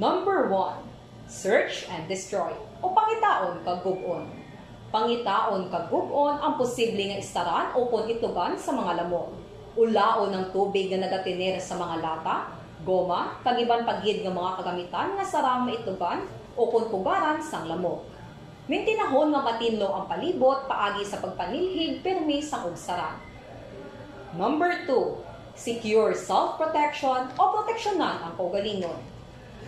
Number 1, search and destroy o pangitaon kag gub-on. Pangitaon kag gub-on ang posible nga istaran o pon itugan sa mga lamok. Ulaon ng tubig nga nagatinir sa mga lata, goma, kagiban pagyid nga mga kagamitan nga sarang maitugan o kunpugaran sang lamok. Mintinahon nga matinlo ang palibot paagi sa pagpanilhig permi sang ugsaran. Number 2, secure self-protection o proteksyonan ang kaugalingon.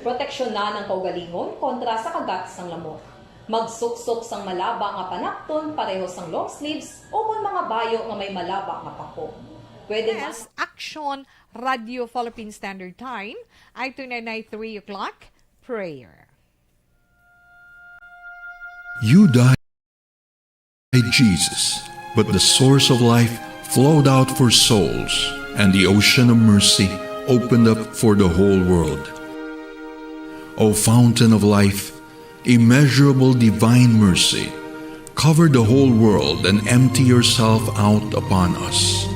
Proteksyonan ang kaugalingon kontra sa kagat sang lamok. Magsuksok sang malaba nga panakton pareho sang long sleeves o kung mga bayo nga may malaba nga pako. Pwede Yes, Action Radio Philippine Standard Time ay tunay na 3 o'clock prayer. You died, Jesus, but the source of life flowed out for souls, and the ocean of mercy opened up for the whole world. O fountain of life, immeasurable divine mercy, cover the whole world and empty yourself out upon us.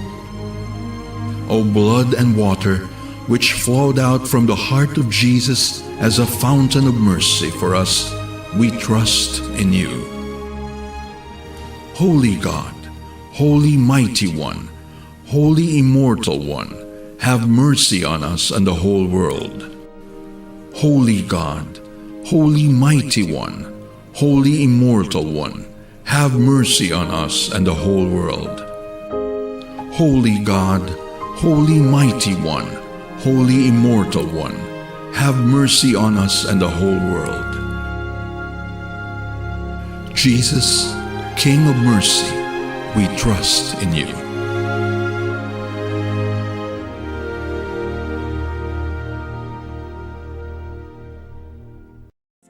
O blood and water, which flowed out from the heart of Jesus as a fountain of mercy for us, we trust in you. Holy God, Holy Mighty One, Holy Immortal One, have mercy on us and the whole world. Holy God, Holy Mighty One, Holy Immortal One, have mercy on us and the whole world. Holy God, Holy Mighty One, Holy Immortal One, have mercy on us and the whole world. Jesus, King of mercy, we trust in you.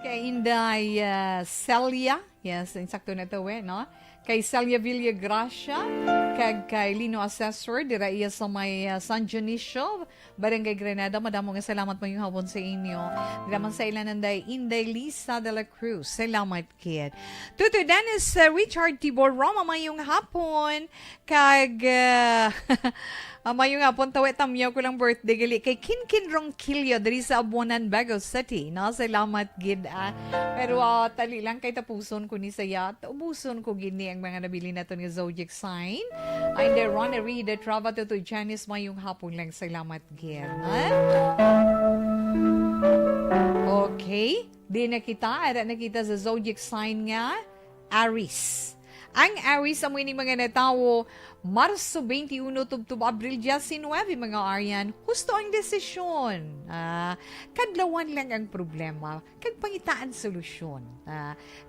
Kay Inday Celia, yes, insakto na ito no? Kay Celia Villagracia, kay Lino Assessor, dira iya sa may San Dionisio, Barangay Granada. Madamo nga salamat mo yung hapon sa inyo. Dira man sa ilan nanday Inday Lisa de la Cruz. Salamat, kid. Tuto Dennis Richard Tibor Roma, mayong hapon. Kag mayong hapon, tawet tamyaw ko lang birthday gali kay Kinkin Ronquillo diri sa Abuanan, Baguio City. No? Salamat, gid. Pero tali lang kay tapuson ko ni saya. Ubuson ko gini ang mga nabili na ito ng zodiac sign. Ay, the Ronnie Reed, the Trava to Janice, mayong hapon lang. Salamat, gid. Okay. Di na kita, ara na kita sa zodiac sign nga, Aries. Ang Aries, amoy ni mga natawo, Marso 21 tubtub Abril 19, mga Aryan, husto ang desisyon. Kadlawan lang ang problema, kag pangitaan solusyon.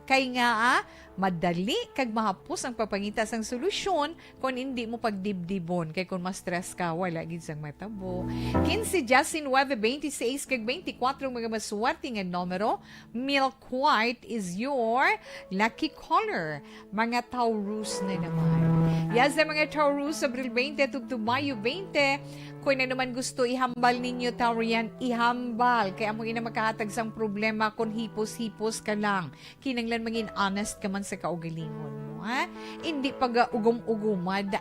Kay nga, madali kag mahapos ang papangita sang solusyon kung hindi mo pagdibdibon. Kay kung ma-stress ka, wala gid sang matabo. 15, 19, 26 kag 24 mga maswerte nga numero. Milk white is your lucky color. Mga Taurus na naman. Yes, mga Taurus, Abril 20 to Mayo 20. Kung na naman gusto ihambal ninyo, Taurian, ihambal. Kaya mo ina makahatag sang problema kung hipos-hipos ka lang. Kinanglan maging honest ka man sa kaugalingon mo, ha? Hindi pag ugum-ugumad.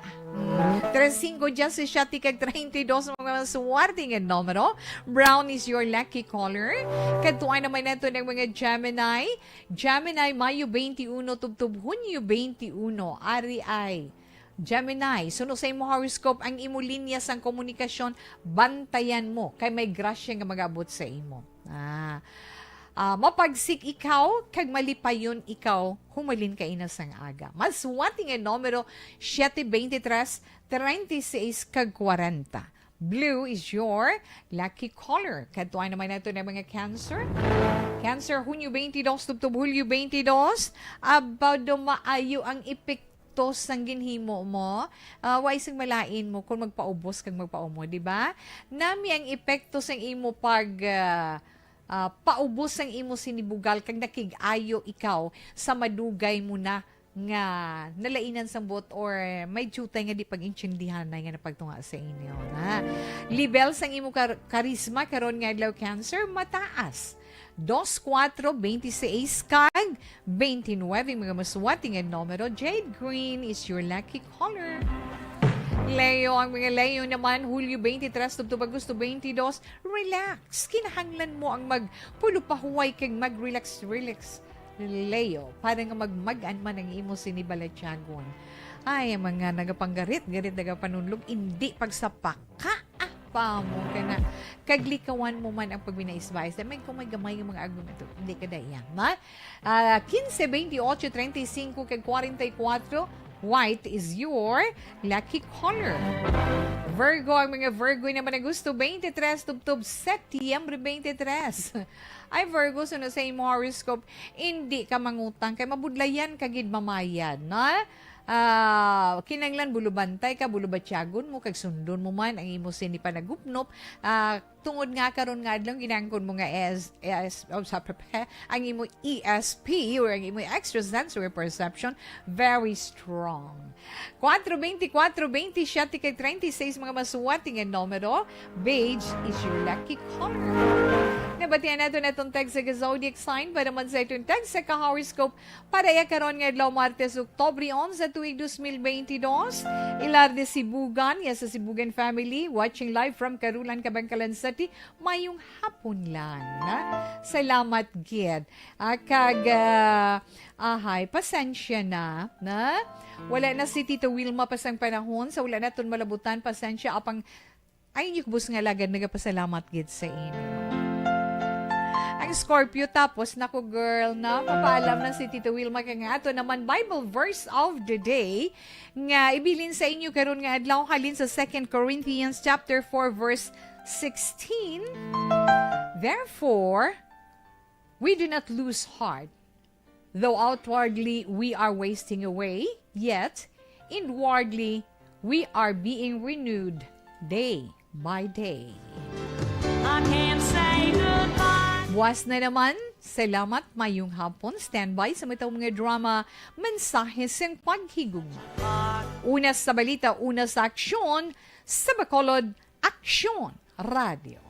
35 dyan si Shati kag 32 mga suwarte nga numero. Brown is your lucky color. Katuan naman nato ng mga Gemini. Gemini, Mayo 21 tubtub Hunyo 21. Ari ay Gemini, suno sa imo horoscope ang imo linya sang komunikasyon, bantayan mo kay may grasya nga mag-abot sa imo. Mapagsik ikaw, kag malipayon ikaw, humalin ka ina sang aga. Maswati nga numero 723 36 kag 40. Blue is your lucky color. Katuan naman nato ng mga Cancer. Cancer, Hunyo 22 tubtub Hulyo 22. About maayo ang epekto sang ginhimo mo, wais ang malain mo kung magpaubos kang magpaumo, di ba? Nami ang epekto sang imo pag paubos ang imo sinibugal kag nakigayo ikaw sa madugay mo na nga nalainan sang bot or may jutay nga di pag-intsindihan na nga napagtunga sa inyo. Level sang imo karisma karon nga adlaw Cancer, mataas. 24, 26 kag 29 mga maswati nga numero. Jade green is your lucky color. Leo, ang mga Leo naman, Hulyo 23, tubtub Agosto 22, relax. Kinahanglan mo ang magpulupahuway kag mag-relax, Leo, para nga magmagan man ang imo sinibalatyagon. Ay, mga nagapanggarit, nagapanunlog, hindi pagsapaka. Pa mo ka na kaglikawan mo man ang pagbinaisbayas may kung may gamay ng mga argumento hindi ka dayan 15, 28, 35 kag 44 White is your lucky color. Virgo, ang mga Virgo naman na gusto, 23 tubtob, Setyembre 23. Ay Virgo, sunod sa imo horoscope, hindi ka mangutang, kay mabudlayan kagid mamayad, na? Kinanglan bulubantay ka, bulubatyagon mo, kag sundon mo man ang imo sini panagupnop, tungod nga karon nga adlang ginangkon mo nga ang imo ESP or ang imo extrasensory perception very strong. 4-24-27 kay 36 mga masuwati nga numero, beige is your lucky color. Nabatian nato na itong tag sa zodiac sign para man sa itong tag sa ka-horoscope para karon nga adlaw Martes, Oktubre 11 tuig 2022. Ilar de Sibugan, yes, sa Sibugan family, watching live from Carulan, Kabangkalan City. Mayong hapon lang. Salamat, Gid. Ahay, pasensya na. Wala na si Tito Wilma pasang panahon, sa wala na itong malabutan, pasensya. Ay, yukbus nga lagad, nagapasalamat, Gid, sa inyo. Ang Scorpio, tapos naku girl na papaalam na si Tito Wilma ka nga ato naman Bible verse of the day nga ibilin sa inyo karon nga adlaw halin sa 2 Corinthians chapter 4 verse 16. Therefore, we do not lose heart, though outwardly we are wasting away, yet inwardly we are being renewed day by day. I can't say goodbye. Buwas na naman, salamat, mayong hapon, standby sa matang mga drama, mensahe sa paghigugma. Una sa balita, una sa aksyon, sa Bacolod Aksyon Radio.